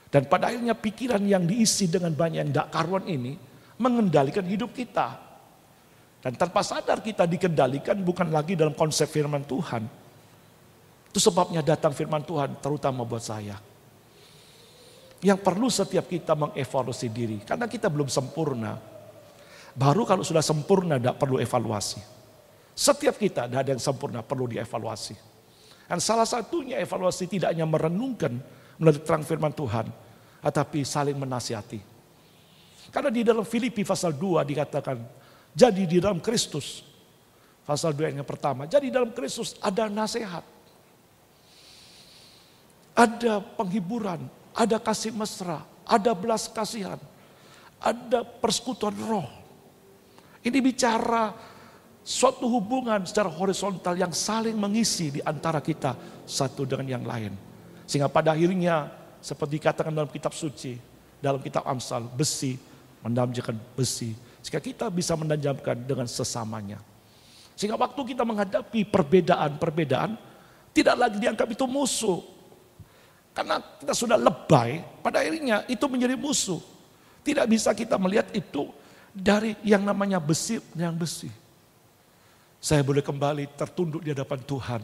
C: Dan pada akhirnya pikiran yang diisi dengan banyak yang tidak karuan ini mengendalikan hidup kita. Dan tanpa sadar kita dikendalikan bukan lagi dalam konsep firman Tuhan. Itu sebabnya datang firman Tuhan terutama buat saya. Yang perlu setiap kita mengevaluasi diri. Karena kita belum sempurna. Baru kalau sudah sempurna tidak perlu evaluasi. Setiap kita tidak ada yang sempurna perlu dievaluasi. Dan salah satunya evaluasi tidak hanya merenungkan melalui terang firman Tuhan, tetapi saling menasihati. Karena di dalam Filipi pasal 2 dikatakan, jadi di dalam Kristus, pasal 2 yang pertama, jadi di dalam Kristus ada nasihat, ada penghiburan, ada kasih mesra, ada belas kasihan, ada persekutuan roh. Ini bicara suatu hubungan secara horizontal yang saling mengisi di antara kita satu dengan yang lain. Sehingga pada akhirnya seperti dikatakan dalam kitab suci, dalam kitab Amsal, besi menajamkan besi. Sehingga kita bisa menajamkan dengan sesamanya. Sehingga waktu kita menghadapi perbedaan-perbedaan, tidak lagi dianggap itu musuh. Karena kita sudah lebay, pada akhirnya itu menjadi musuh. Tidak bisa kita melihat itu dari yang namanya besi dan besi. Saya boleh kembali tertunduk di hadapan Tuhan.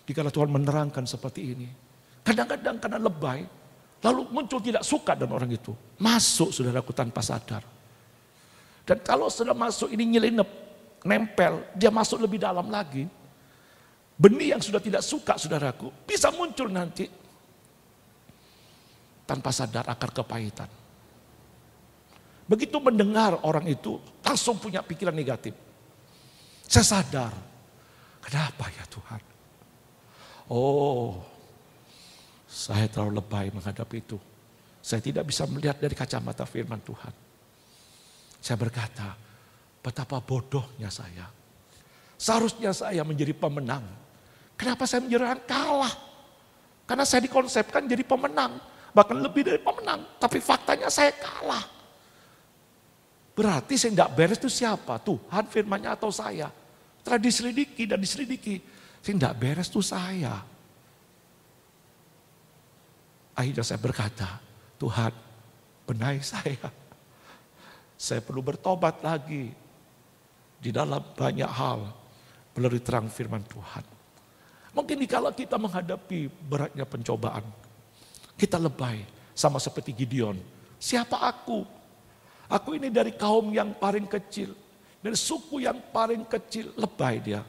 C: Dikala Tuhan menerangkan seperti ini. Kadang-kadang karena lebay, lalu muncul tidak suka dan orang itu. Masuk saudaraku tanpa sadar. Dan kalau sudah masuk ini nyelinep, nempel, dia masuk lebih dalam lagi. Benih yang sudah tidak suka saudaraku, bisa muncul nanti. Tanpa sadar akar kepahitan. Begitu mendengar orang itu, langsung punya pikiran negatif. Saya sadar, kenapa ya Tuhan? Oh, saya terlalu lebay menghadapi itu. Saya tidak bisa melihat dari kacamata firman Tuhan. Saya berkata, betapa bodohnya saya. Seharusnya saya menjadi pemenang. Kenapa saya menjadi orang kalah? Karena saya dikonsepkan jadi pemenang. Bahkan lebih dari pemenang. Tapi faktanya saya kalah. Berarti saya tidak beres itu siapa? Tuhan firmannya atau saya? Setelah diselidiki dan diselidiki. Saya tidak beres itu saya. Akhirnya saya berkata, Tuhan benahi saya. Saya perlu bertobat lagi. Di dalam banyak hal melalui terang firman Tuhan. Mungkin kalau kita menghadapi beratnya pencobaan. Kita lebay sama seperti Gideon. Siapa aku? Aku ini dari kaum yang paling kecil. Dari suku yang paling kecil. Lebay dia.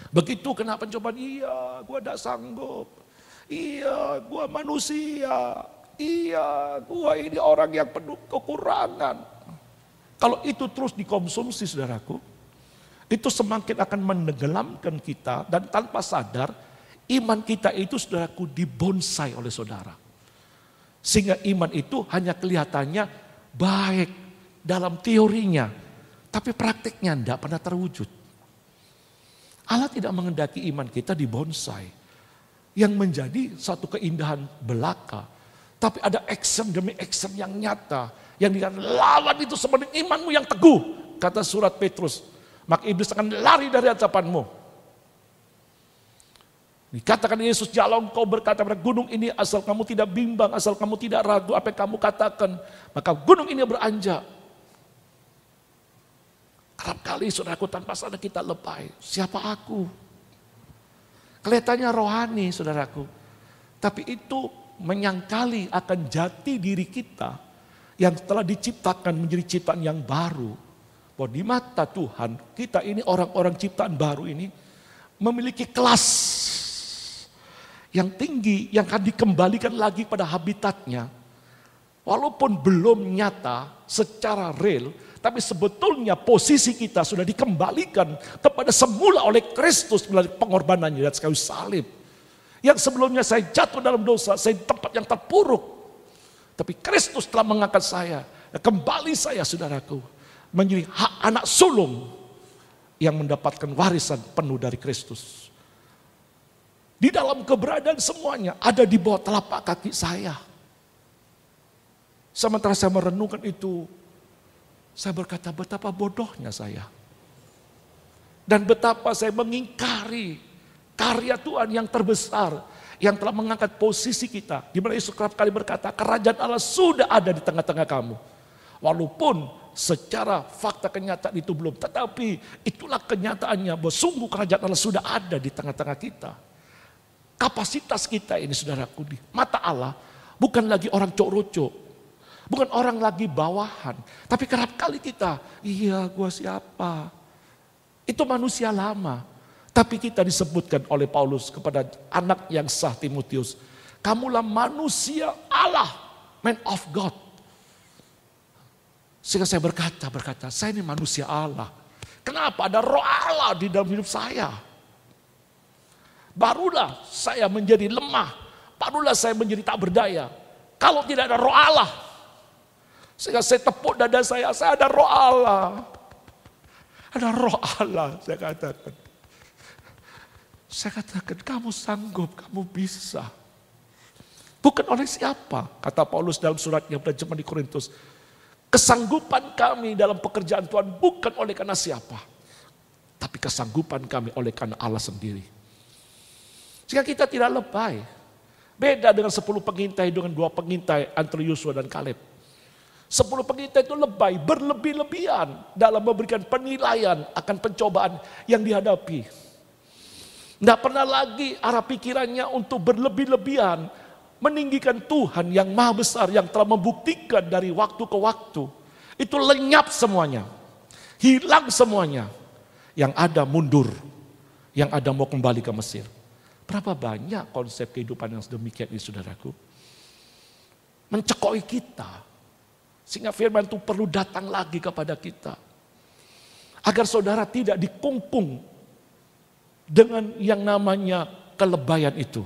C: Begitu kena pencobaan, iya gue tidak sanggup. Iya gue manusia. Iya gue ini orang yang penuh kekurangan. Kalau itu terus dikonsumsi saudaraku. Itu semakin akan menenggelamkan kita. Dan tanpa sadar iman kita itu saudaraku dibonsai oleh saudara. Sehingga iman itu hanya kelihatannya baik dalam teorinya. Tapi praktiknya tidak pernah terwujud. Allah tidak mengendaki iman kita dibonsai. Yang menjadi satu keindahan belaka. Tapi ada action demi action yang nyata. Yang dikatakan lawan itu sebenarnya imanmu yang teguh. Kata surat Petrus. Maka iblis akan lari dari hadapanmu. Dikatakan Yesus, jikalau engkau berkata pada gunung ini, asal kamu tidak bimbang, asal kamu tidak ragu apa yang kamu katakan, maka gunung ini beranjak. Kerap kali saudaraku tanpa sadar kita lebay. Siapa aku? Kelihatannya rohani saudaraku. Tapi itu menyangkali akan jati diri kita yang telah diciptakan menjadi ciptaan yang baru. Bahwa di mata Tuhan, kita ini orang-orang ciptaan baru ini memiliki kelas yang tinggi, yang akan dikembalikan lagi pada habitatnya. Walaupun belum nyata secara real, tapi sebetulnya posisi kita sudah dikembalikan kepada semula oleh Kristus melalui pengorbanannya di atas kayu salib. Yang sebelumnya saya jatuh dalam dosa, saya di tempat yang terpuruk. Tapi Kristus telah mengangkat saya. Kembali saya saudaraku menjadi hak anak sulung yang mendapatkan warisan penuh dari Kristus. Di dalam keberadaan semuanya ada di bawah telapak kaki saya. Sementara saya merenungkan itu, saya berkata betapa bodohnya saya. Dan betapa saya mengingkari karya Tuhan yang terbesar. Yang telah mengangkat posisi kita. Di mana Yesus kerap kali berkata, kerajaan Allah sudah ada di tengah-tengah kamu. Walaupun secara fakta kenyataan itu belum. Tetapi itulah kenyataannya bahwa sungguh kerajaan Allah sudah ada di tengah-tengah kita. Kapasitas kita ini saudaraku di mata Allah bukan lagi orang cok-rocok. Bukan orang lagi bawahan. Tapi kerap kali kita, iya gua siapa? Itu manusia lama. Tapi kita disebutkan oleh Paulus kepada anak yang sah Timotius. Kamulah manusia Allah, man of God. Sehingga saya berkata, saya ini manusia Allah. Kenapa ada roh Allah di dalam hidup saya? Barulah saya menjadi lemah. Barulah saya menjadi tak berdaya. Kalau tidak ada roh Allah. Sehingga saya tepuk dada saya ada roh Allah. Ada roh Allah, saya katakan. Saya katakan, kamu sanggup, kamu bisa. Bukan oleh siapa, kata Paulus dalam suratnya pada jemaat di Korintus. Kesanggupan kami dalam pekerjaan Tuhan bukan oleh karena siapa. tapi kesanggupan kami oleh karena Allah sendiri. Sehingga kita tidak lebay. Beda dengan 10 pengintai dengan 2 pengintai antara Yosua dan Kaleb. 10 pengintai itu lebay, berlebih-lebihan dalam memberikan penilaian akan pencobaan yang dihadapi. Tidak pernah lagi arah pikirannya untuk berlebih-lebihan meninggikan Tuhan yang maha besar yang telah membuktikan dari waktu ke waktu. Itu lenyap semuanya, hilang semuanya. Yang ada mundur, yang ada mau kembali ke Mesir. Berapa banyak konsep kehidupan yang sedemikian ini, saudaraku. Mencekoi kita. Sehingga firman itu perlu datang lagi kepada kita. Agar saudara tidak dikungkung dengan yang namanya kelebayan itu.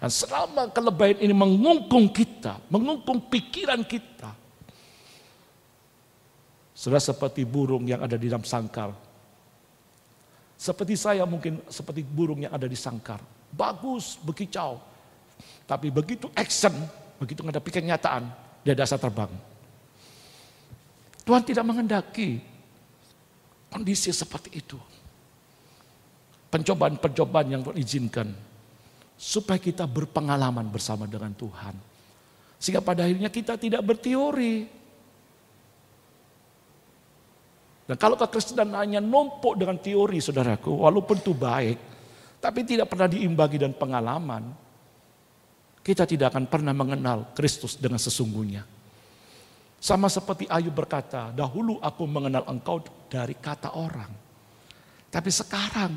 C: Dan selama kelebayan ini mengungkung kita, mengungkung pikiran kita. Saudara seperti burung yang ada di dalam sangkar. Seperti saya mungkin seperti burung yang ada di sangkar. Bagus, berkicau. Tapi begitu action, begitu menghadapi kenyataan, dia dasar terbang. Tuhan tidak menghendaki kondisi seperti itu. Pencobaan-pencobaan yang Tuhan izinkan. Supaya kita berpengalaman bersama dengan Tuhan. Sehingga pada akhirnya kita tidak berteori. Dan kalau kekristenan hanya numpuk dengan teori, saudaraku, walaupun itu baik, tapi tidak pernah diimbangi dan pengalaman, kita tidak akan pernah mengenal Kristus dengan sesungguhnya. Sama seperti Ayub berkata, dahulu aku mengenal engkau dari kata orang. Tapi sekarang,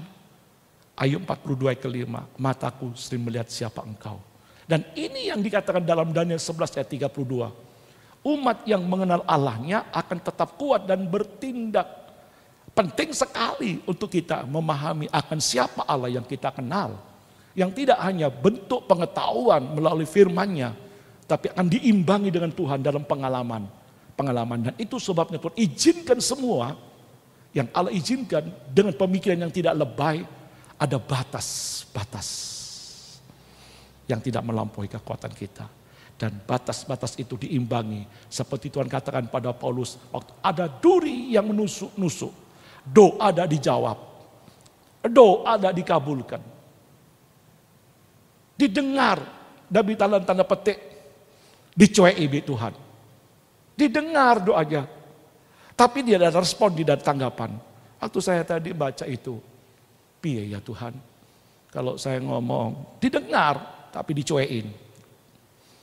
C: Ayub 42 ayat ke-5, mataku sering melihat siapa engkau. Dan ini yang dikatakan dalam Daniel 11 ayat 32. Umat yang mengenal Allahnya akan tetap kuat dan bertindak. Penting sekali untuk kita memahami akan siapa Allah yang kita kenal. Yang tidak hanya bentuk pengetahuan melalui firman-Nya, tapi akan diimbangi dengan Tuhan dalam pengalaman. Dan itu sebabnya Tuhan izinkan semua yang Allah izinkan dengan pemikiran yang tidak lebay, ada batas-batas yang tidak melampaui kekuatan kita. Dan batas-batas itu diimbangi. Seperti Tuhan katakan pada Paulus, waktu ada duri yang menusuk-nusuk, doa ada dijawab, doa ada dikabulkan. Didengar, dari tanda petik, dicueki Tuhan. Didengar doanya. Tapi dia ada respon, dia ada tanggapan. Waktu saya tadi baca itu, piye ya Tuhan, kalau saya ngomong, didengar, tapi dicuekin.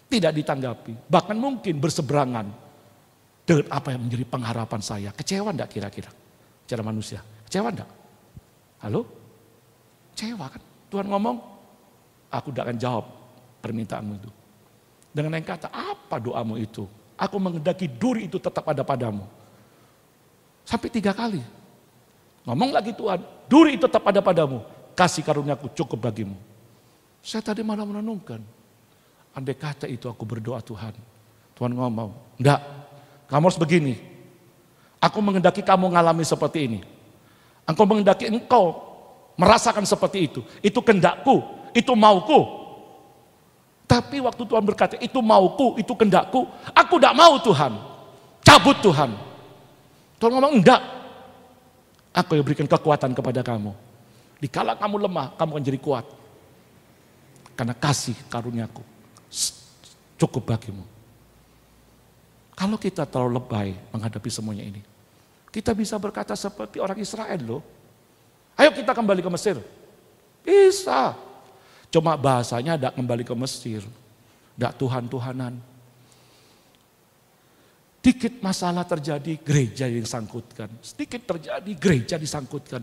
C: Tidak ditanggapi, bahkan mungkin berseberangan dengan apa yang menjadi pengharapan saya. Kecewa enggak kira-kira? Cara manusia, kecewa enggak? Halo? Kecewa kan? Tuhan ngomong, aku tidak akan jawab permintaanmu itu. Dengan yang kata, apa doamu itu? Aku menghendaki duri itu tetap ada padamu. Sampai 3 kali. Ngomong lagi Tuhan, duri itu tetap ada padamu. Kasih karuniaku cukup bagimu. Saya tadi malah merenungkan. Andai kata itu aku berdoa Tuhan. Tuhan ngomong, enggak, kamu harus begini. Aku menghendaki kamu mengalami seperti ini. Aku menghendaki engkau merasakan seperti itu. Itu kehendakku, itu mauku. Tapi waktu Tuhan berkata, itu mauku, itu kehendakku. Aku enggak mau Tuhan. Cabut Tuhan. Tuhan ngomong, enggak. Aku yang berikan kekuatan kepada kamu. Dikala kamu lemah, kamu akan jadi kuat. Karena kasih karuniaku cukup bagimu. Kalau kita terlalu lebay menghadapi semuanya ini, kita bisa berkata seperti orang Israel loh. Ayo kita kembali ke Mesir. Bisa. Cuma bahasanya tidak kembali ke Mesir. Tidak Tuhan-Tuhanan. Dikit masalah terjadi, gereja yang disangkutkan. Sedikit terjadi, gereja disangkutkan.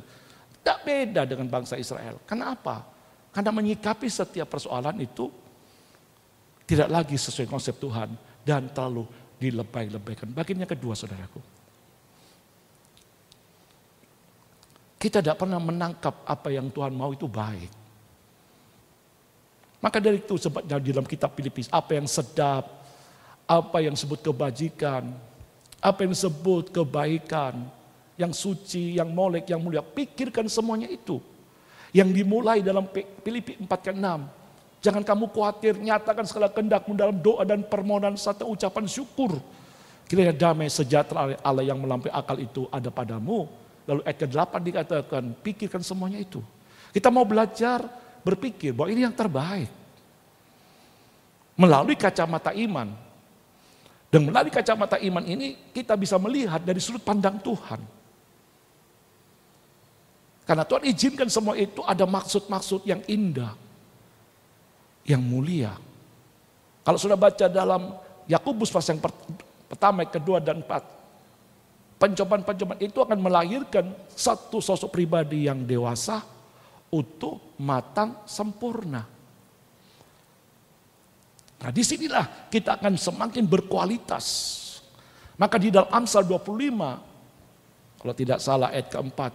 C: Tidak beda dengan bangsa Israel. Kenapa? Karena menyikapi setiap persoalan itu tidak lagi sesuai konsep Tuhan dan terlalu dilebay-lebaykan. Bagian yang kedua, saudaraku. Kita tidak pernah menangkap apa yang Tuhan mau itu baik. Maka dari itu sebab di dalam kitab Filipi, apa yang sedap, apa yang disebut kebajikan, apa yang disebut kebaikan, yang suci, yang molek, yang mulia, pikirkan semuanya itu. Yang dimulai dalam Filipi 4:6. Jangan kamu khawatir, nyatakan segala kehendakmu dalam doa dan permohonan serta ucapan syukur. Kiranya damai sejahtera Allah yang melampaui akal itu ada padamu. Lalu ayat ke-8 dikatakan, pikirkan semuanya itu. Kita mau belajar berpikir bahwa ini yang terbaik. Melalui kacamata iman. Dan melalui kacamata iman ini kita bisa melihat dari sudut pandang Tuhan. Karena Tuhan izinkan semua itu ada maksud-maksud yang indah. Yang mulia. Kalau sudah baca dalam Yakobus pasal yang pertama, kedua, dan 4. Pencobaan-pencobaan itu akan melahirkan satu sosok pribadi yang dewasa, utuh, matang, sempurna. Nah disinilah kita akan semakin berkualitas. Maka di dalam Amsal 25, kalau tidak salah ayat keempat,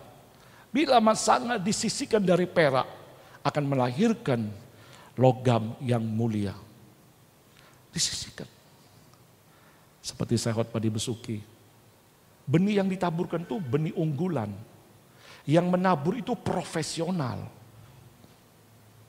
C: bila masanga disisihkan dari perak, akan melahirkan logam yang mulia. Disisihkan. Seperti saya khotbah di Besuki. Benih yang ditaburkan itu benih unggulan. Yang menabur itu profesional.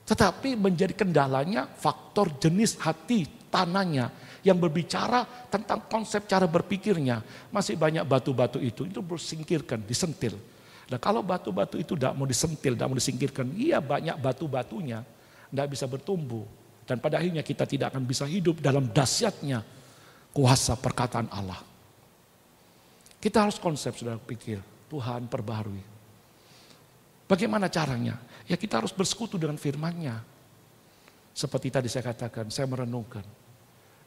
C: Tetapi menjadi kendalanya faktor jenis hati tanahnya yang berbicara tentang konsep cara berpikirnya. Masih banyak batu-batu itu bersingkirkan, disentil. Nah kalau batu-batu itu tidak mau disentil, tidak mau disingkirkan, iya banyak batu-batunya tidak bisa bertumbuh. Dan pada akhirnya kita tidak akan bisa hidup dalam dahsyatnya kuasa perkataan Allah. Kita harus konsep, saudara, pikir, Tuhan perbaharui. Bagaimana caranya? Ya kita harus bersekutu dengan firman-Nya. Seperti tadi saya katakan, saya merenungkan.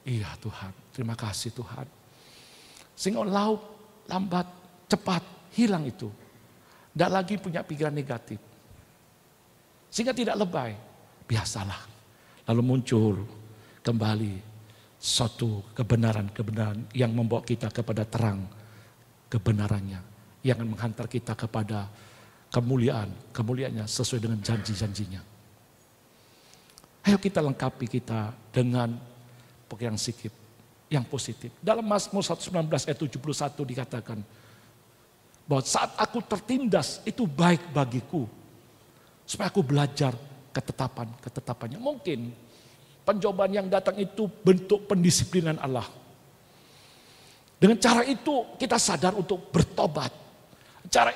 C: Iya Tuhan, terima kasih Tuhan. Sehingga laut, lambat, cepat, hilang itu. Tidak lagi punya pikiran negatif. Sehingga tidak lebay. Biasalah. Lalu muncul kembali suatu kebenaran-kebenaran yang membawa kita kepada terang kebenarannya. Yang akan menghantar kita kepada kemuliaannya sesuai dengan janji-janjinya. Ayo kita lengkapi kita dengan pegang sikap yang positif. Dalam Mazmur 119 ayat 71 dikatakan bahwa saat aku tertindas itu baik bagiku. Supaya aku belajar ketetapannya. Mungkin pencobaan yang datang itu bentuk pendisiplinan Allah. Dengan cara itu kita sadar untuk bertobat. Cara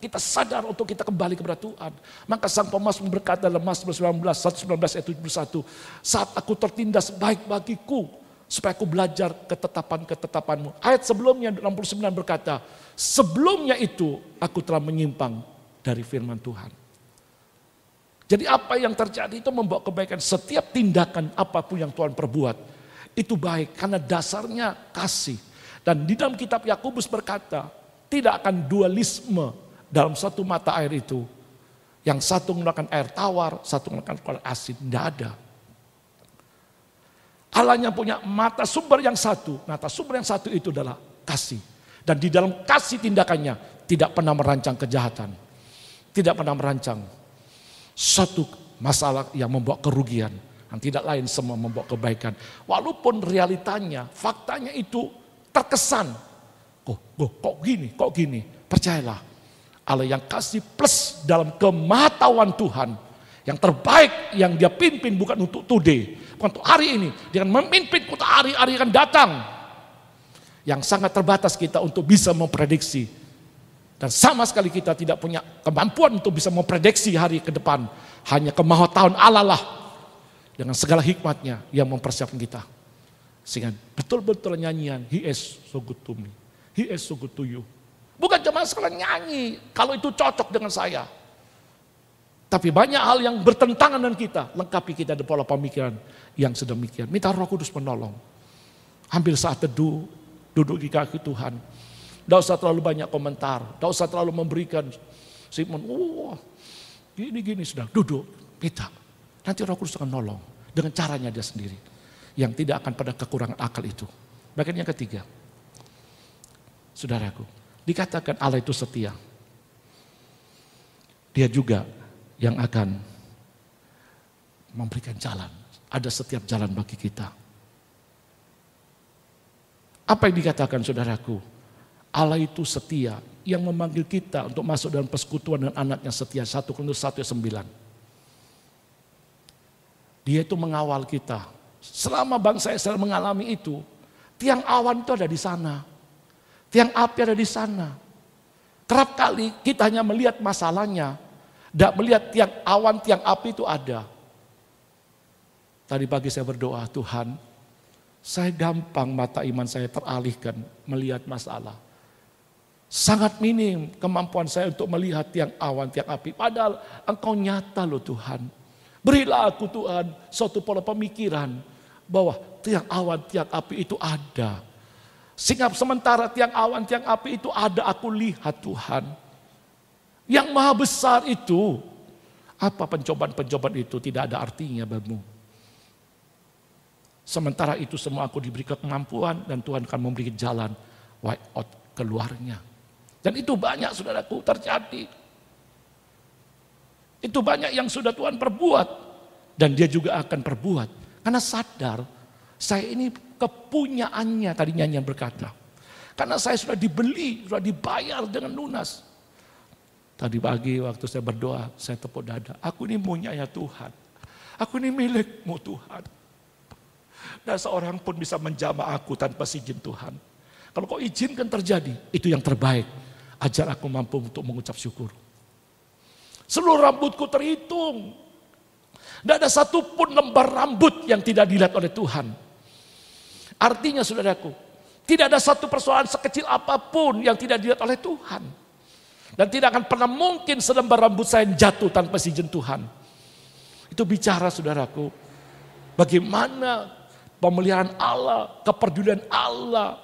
C: kita sadar untuk kita kembali kepada Tuhan. Maka sang pemazmur berkata dalam Mazmur 119 ayat 71. Saat aku tertindas baik bagiku. Supaya aku belajar ketetapan-ketetapanmu. Ayat sebelumnya 69 berkata. Sebelumnya itu aku telah menyimpang dari firman Tuhan. Jadi apa yang terjadi itu membawa kebaikan. Setiap tindakan apapun yang Tuhan perbuat. Itu baik karena dasarnya kasih. Dan di dalam kitab Yakobus berkata. Tidak akan dualisme dalam satu mata air itu. Yang satu menggunakan air tawar, satu menggunakan air asin. Tidak ada. Allahnya punya mata sumber yang satu. Mata sumber yang satu itu adalah kasih. Dan di dalam kasih tindakannya tidak pernah merancang kejahatan. Tidak pernah merancang satu masalah yang membawa kerugian. Yang tidak lain semua membawa kebaikan. Walaupun realitanya, faktanya itu terkesan. Kok gini? Percayalah. Allah yang kasih plus dalam kemahatauan Tuhan. Yang terbaik yang dia pimpin bukan untuk today. Bukan untuk hari ini. Dia akan memimpin untuk hari-hari akan datang. Yang sangat terbatas kita untuk bisa memprediksi. Dan sama sekali kita tidak punya kemampuan untuk bisa memprediksi hari ke depan. Hanya kemahatauan Allah lah. Dengan segala hikmatnya yang mempersiapkan kita. Sehingga betul-betul nyanyian, He is so good to me. He is so good to you. Bukan cuma sekalian nyanyi, kalau itu cocok dengan saya. Tapi banyak hal yang bertentangan dengan kita. Lengkapi kita dengan pola pemikiran yang sedemikian. Minta Roh Kudus menolong. Ambil saat teduh, duduk di kaki Tuhan. Tidak usah terlalu banyak komentar. Tidak usah terlalu memberikan Simon, gini sudah, duduk, minta. Nanti Roh Kudus akan nolong. Dengan caranya dia sendiri. Yang tidak akan pada kekurangan akal itu. Bagian yang ketiga. Saudaraku, dikatakan Allah itu setia. Dia juga yang akan memberikan jalan. Ada setiap jalan bagi kita. Apa yang dikatakan saudaraku? Allah itu setia yang memanggil kita untuk masuk dalam persekutuan dengan anaknya setia. 1 Korintus 1:9. Dia itu mengawal kita. Selama bangsa Israel mengalami itu, tiang awan itu ada di sana. Tiang api ada di sana. Kerap kali kita hanya melihat masalahnya, tidak melihat tiang awan, tiang api itu ada. Tadi pagi saya berdoa, Tuhan, saya gampang mata iman saya teralihkan melihat masalah. Sangat minim kemampuan saya untuk melihat tiang awan, tiang api. Padahal Engkau nyata loh Tuhan. Berilah aku Tuhan suatu pola pemikiran bahwa tiang awan, tiang api itu ada. Sehingga sementara tiang awan, tiang api itu ada, aku lihat Tuhan. Yang maha besar itu, apa pencobaan-pencobaan itu tidak ada artinya bagimu. Sementara itu semua aku diberi kemampuan dan Tuhan akan memberi jalan way out keluarnya. Dan itu banyak saudaraku terjadi. Itu banyak yang sudah Tuhan perbuat. Dan dia juga akan perbuat. Karena sadar, saya ini kepunyaannya, tadi nyanyian berkata. Karena saya sudah dibeli, sudah dibayar dengan lunas. Tadi pagi waktu saya berdoa, saya tepuk dada. Aku ini punyanya Tuhan. Aku ini milikmu Tuhan. Dan seorang pun bisa menjamah aku tanpa izin Tuhan. Kalau kau izinkan terjadi, itu yang terbaik. Ajar aku mampu untuk mengucap syukur. Seluruh rambutku terhitung. Tidak ada satupun lembar rambut yang tidak dilihat oleh Tuhan. Artinya saudaraku, tidak ada satu persoalan sekecil apapun yang tidak dilihat oleh Tuhan. Dan tidak akan pernah mungkin selembar rambut saya jatuh tanpa izin Tuhan. Itu bicara saudaraku, bagaimana pemeliharaan Allah, kepedulian Allah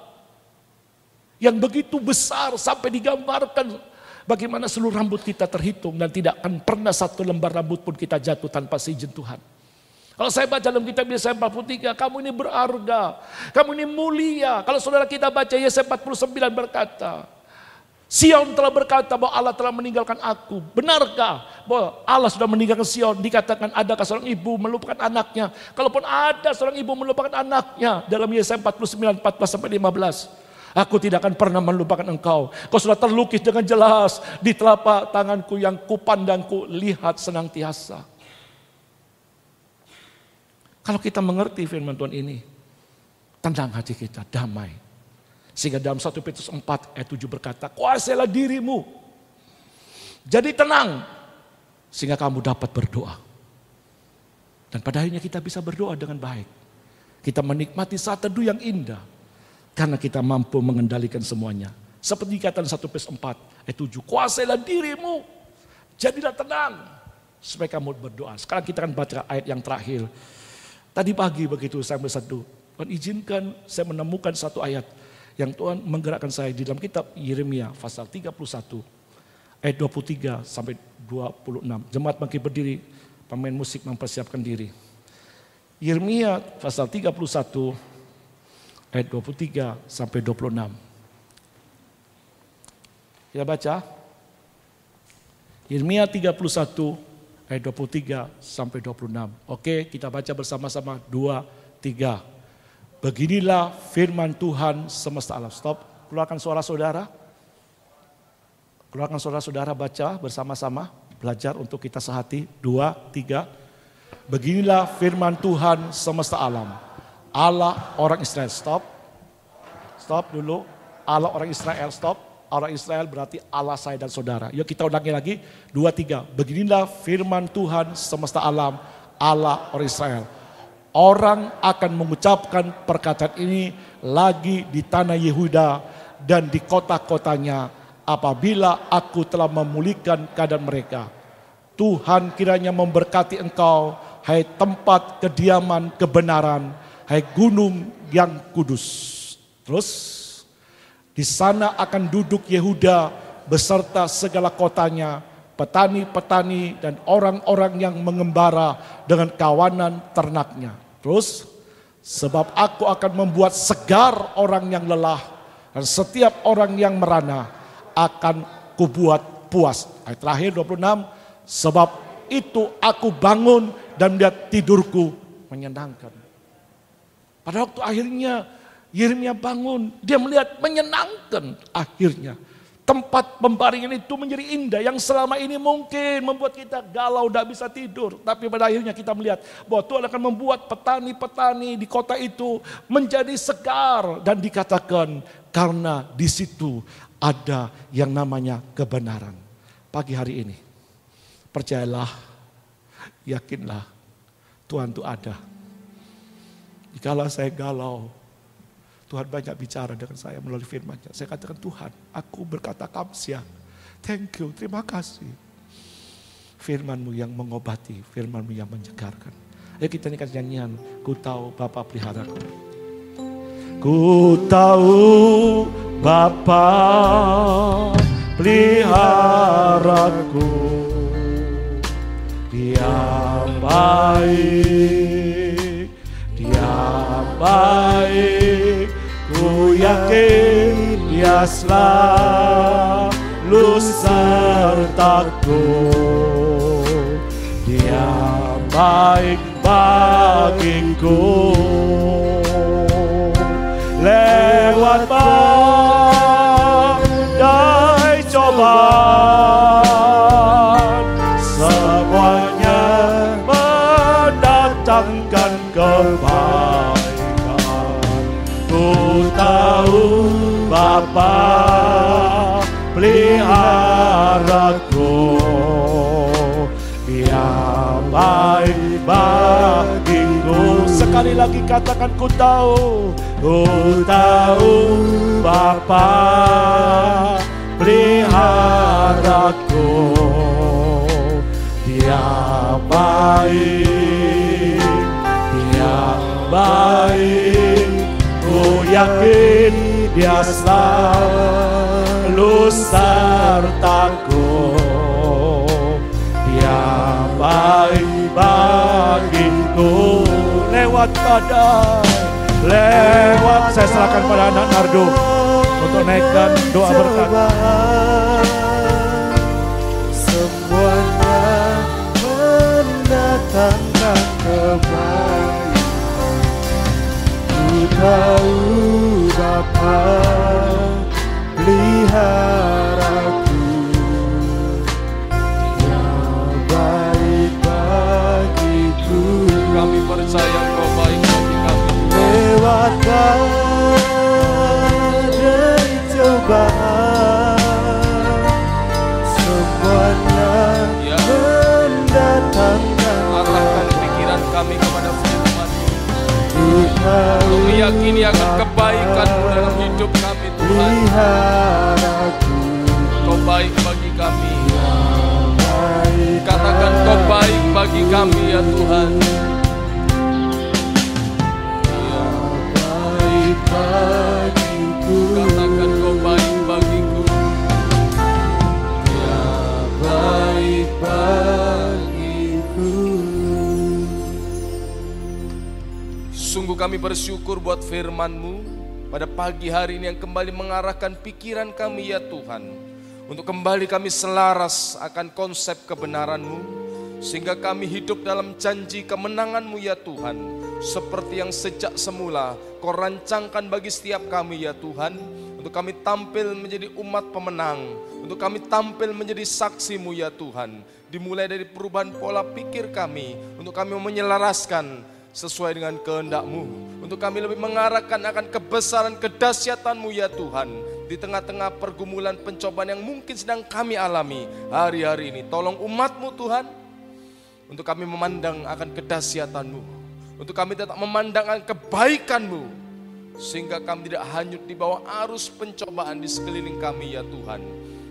C: yang begitu besar sampai digambarkan bagaimana seluruh rambut kita terhitung dan tidak akan pernah satu lembar rambut pun kita jatuh tanpa izin Tuhan. Kalau saya baca dalam kitab Yesaya 43, kamu ini berharga, kamu ini mulia. Kalau saudara kita baca Yesaya 49 berkata, Sion telah berkata bahwa Allah telah meninggalkan aku. Benarkah bahwa Allah sudah meninggalkan Sion? Dikatakan adakah seorang ibu melupakan anaknya? Kalaupun ada seorang ibu melupakan anaknya, dalam Yesaya 49, 14-15. Aku tidak akan pernah melupakan engkau. Kau sudah terlukis dengan jelas di telapak tanganku yang kupandangku lihat senantiasa. Kalau kita mengerti firman Tuhan ini, tenang hati kita, damai. Sehingga dalam 1 Petrus 4 ayat 7 berkata, kuasailah dirimu. Jadi tenang, sehingga kamu dapat berdoa. Dan pada akhirnya kita bisa berdoa dengan baik. Kita menikmati saat teduh yang indah. Karena kita mampu mengendalikan semuanya. Seperti dikatakan 1 Petrus 4 ayat 7. Kuasailah dirimu. Jadilah tenang. Supaya kamu berdoa. Sekarang kita akan baca ayat yang terakhir. Tadi pagi begitu saya berseduh. Tuhan izinkan saya menemukan satu ayat. Yang Tuhan menggerakkan saya di dalam kitab Yeremia pasal 31. Ayat 23 sampai 26. Jemaat bangkit berdiri. Pemain musik mempersiapkan diri. Yeremia pasal 31. Ayat 23 sampai 26. Kita baca. Yeremia 31 ayat 23 sampai 26. Oke, kita baca bersama-sama 2, 3. Beginilah firman Tuhan semesta alam. Stop. Keluarkan suara saudara. Keluarkan suara saudara, baca bersama-sama. Belajar untuk kita sehati. 2, 3. Beginilah firman Tuhan semesta alam. Allah orang Israel, stop dulu. Allah orang Israel, stop. Orang Israel berarti Allah saya dan saudara. Yuk kita ulangi lagi, 2, 3. Beginilah firman Tuhan semesta alam, Allah orang Israel. Orang akan mengucapkan perkataan ini lagi di tanah Yehuda dan di kota-kotanya apabila aku telah memulihkan keadaan mereka. Tuhan kiranya memberkati engkau, hai tempat kediaman kebenaran, hai gunung yang kudus. Terus, di sana akan duduk Yehuda beserta segala kotanya, petani-petani dan orang-orang yang mengembara dengan kawanan ternaknya. Terus, sebab aku akan membuat segar orang yang lelah dan setiap orang yang merana akan kubuat puas. Ayat terakhir 26, sebab itu aku bangun dan melihat tidurku menyenangkan. Pada waktu akhirnya Yeremia bangun, dia melihat menyenangkan akhirnya. Tempat pembaringan itu menjadi indah yang selama ini mungkin membuat kita galau, tidak bisa tidur. Tapi pada akhirnya kita melihat bahwa Tuhan akan membuat petani-petani di kota itu menjadi segar. Dan dikatakan karena di situ ada yang namanya kebenaran. Pagi hari ini, percayalah, yakinlah, Tuhan itu ada. Jikalau saya galau, Tuhan banyak bicara dengan saya melalui firman-Nya. Saya katakan, Tuhan, aku berkata kamsia. Thank you, terima kasih. Firman-Mu yang mengobati, firman-Mu yang menyegarkan. Ayo kita nyanyikan nyanyian, ku tahu Bapa peliharaku. Ku tahu Bapa peliharaku, Dia baik, Dia baik. Ku yakin Dia selalu sertaku. Dia baik bagiku. Lewat badai cobaan, semuanya mendatangkan kebaikan. Ku tahu Bapa peliharaku, Dia baik bagiku. Sekali lagi katakan, ku tahu Bapa peliharaku, Dia baik, Dia baik. Ku yakin Dia selalu sertaku. Dia baik bagiku. Lewat badai, lewat, saya serahkan pada anak Nardo untuk naikkan doa berkat.
A: Semuanya mendatangkan kebaikan. Ku tahu Bapa peliharaku, Dia baik bagiku.
D: Kami percaya Kau baik bagi kami.
A: Lewat badai cobaan, semuanya mendatangkan.
D: Arahkan pikiran kami kepada firman-Mu.
A: Kami
D: meyakini akan kebaikan-Mu dalam hidup kami, Tuhan. Kau baik bagi kami. Katakan Kau baik bagi kami ya Tuhan. Katakan Kau baik bagiku.
A: Ya baik bagiku.
D: Sungguh kami bersyukur buat firman-Mu pada pagi hari ini yang kembali mengarahkan pikiran kami ya Tuhan. Untuk kembali kami selaras akan konsep kebenaran-Mu, sehingga kami hidup dalam janji kemenangan-Mu ya Tuhan. Seperti yang sejak semula Kau rancangkan bagi setiap kami ya Tuhan. Untuk kami tampil menjadi umat pemenang, untuk kami tampil menjadi saksi-Mu ya Tuhan. Dimulai dari perubahan pola pikir kami, untuk kami menyelaraskan sesuai dengan kehendak-Mu. Untuk kami lebih mengarahkan akan kebesaran kedahsyatan-Mu ya Tuhan. Di tengah-tengah pergumulan pencobaan yang mungkin sedang kami alami hari-hari ini. Tolong umat-Mu Tuhan, untuk kami memandang akan kedahsyatan-Mu. Untuk kami tetap memandang akan kebaikan-Mu, sehingga kami tidak hanyut di bawah arus pencobaan di sekeliling kami ya Tuhan.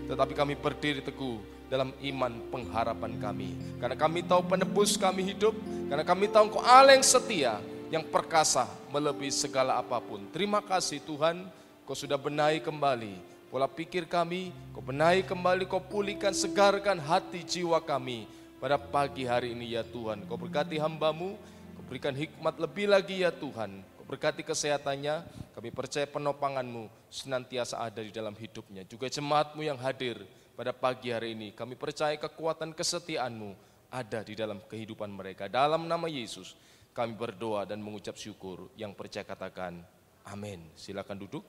D: Tetapi kami berdiri teguh dalam iman pengharapan kami. Karena kami tahu penebus kami hidup, karena kami tahu Engkau Allah yang setia, yang perkasa melebihi segala apapun. Terima kasih Tuhan, Kau sudah benahi kembali pola pikir kami, Kau benahi kembali, Kau pulihkan, segarkan hati jiwa kami pada pagi hari ini ya Tuhan. Kau berkati hamba-Mu, Kau berikan hikmat lebih lagi ya Tuhan. Kau berkati kesehatannya, kami percaya penopangan-Mu senantiasa ada di dalam hidupnya. Juga jemaat-Mu yang hadir pada pagi hari ini, kami percaya kekuatan kesetiaan-Mu ada di dalam kehidupan mereka. Dalam nama Yesus kami berdoa dan mengucap syukur. Yang percaya katakan amin. Silakan duduk.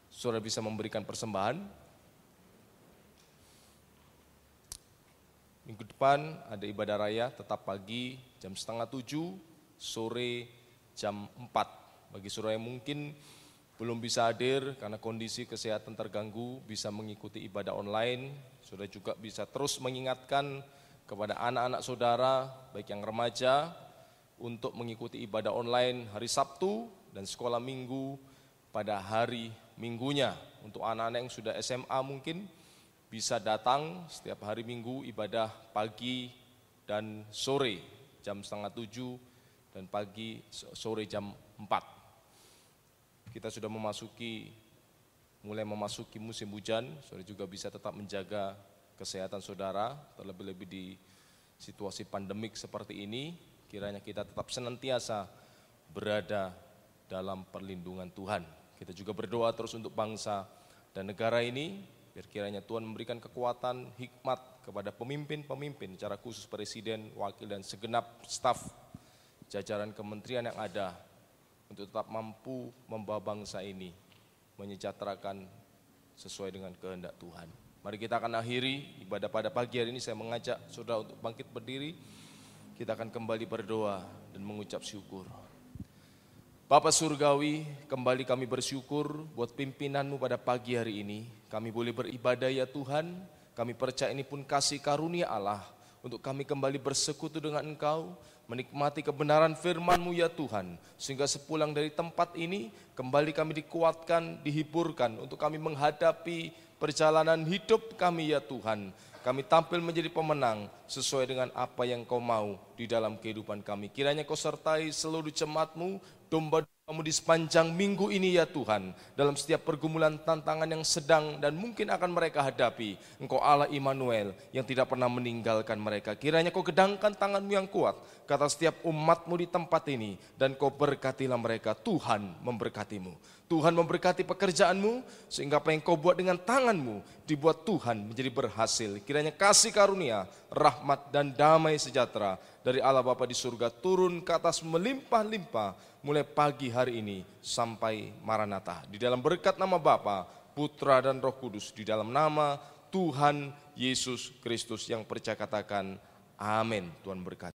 D: Saudara bisa memberikan persembahan. Minggu depan ada ibadah raya, tetap pagi jam 6:30, sore jam 4. Bagi saudara yang mungkin belum bisa hadir karena kondisi kesehatan terganggu, bisa mengikuti ibadah online. Saudara juga bisa terus mengingatkan kepada anak-anak saudara, baik yang remaja, untuk mengikuti ibadah online hari Sabtu dan sekolah minggu pada hari minggunya. Untuk anak-anak yang sudah SMA mungkin bisa datang setiap hari Minggu ibadah pagi dan sore jam 6:30 dan pagi sore jam 4. Kita sudah mulai memasuki musim hujan, saudara juga bisa tetap menjaga kesehatan saudara, terlebih-lebih di situasi pandemik seperti ini, kiranya kita tetap senantiasa berada dalam perlindungan Tuhan. Kita juga berdoa terus untuk bangsa dan negara ini, biar kiranya Tuhan memberikan kekuatan, hikmat kepada pemimpin-pemimpin, secara khusus presiden, wakil dan segenap staf jajaran kementerian yang ada, untuk tetap mampu membawa bangsa ini menyejahterakan sesuai dengan kehendak Tuhan. Mari kita akan akhiri ibadah pada pagi hari ini. Saya mengajak saudara untuk bangkit berdiri. Kita akan kembali berdoa dan mengucap syukur. Bapa Surgawi, kembali kami bersyukur buat pimpinan-Mu pada pagi hari ini. Kami boleh beribadah ya Tuhan. Kami percaya ini pun kasih karunia Allah untuk kami kembali bersekutu dengan Engkau, menikmati kebenaran firman-Mu ya Tuhan, sehingga sepulang dari tempat ini, kembali kami dikuatkan, dihiburkan, untuk kami menghadapi perjalanan hidup kami ya Tuhan. Kami tampil menjadi pemenang, sesuai dengan apa yang Kau mau di dalam kehidupan kami. Kiranya Kau sertai seluruh jemaat-Mu, domba-domba-Mu di sepanjang minggu ini ya Tuhan, dalam setiap pergumulan tantangan yang sedang dan mungkin akan mereka hadapi. Engkau Allah Immanuel yang tidak pernah meninggalkan mereka. Kiranya Kau gedangkan tangan-Mu yang kuat kata setiap umat-Mu di tempat ini, dan Kau berkatilah mereka. Tuhan memberkati-Mu. Tuhan memberkati pekerjaan-Mu, sehingga apa yang Kau buat dengan tangan-Mu dibuat Tuhan menjadi berhasil. Kiranya kasih karunia, rahmat dan damai sejahtera dari Allah Bapa di surga turun ke atas melimpah-limpah mulai pagi hari ini sampai Maranatha. Di dalam berkat nama Bapa, Putra dan Roh Kudus, di dalam nama Tuhan Yesus Kristus yang percaya katakan amin. Tuhan berkati.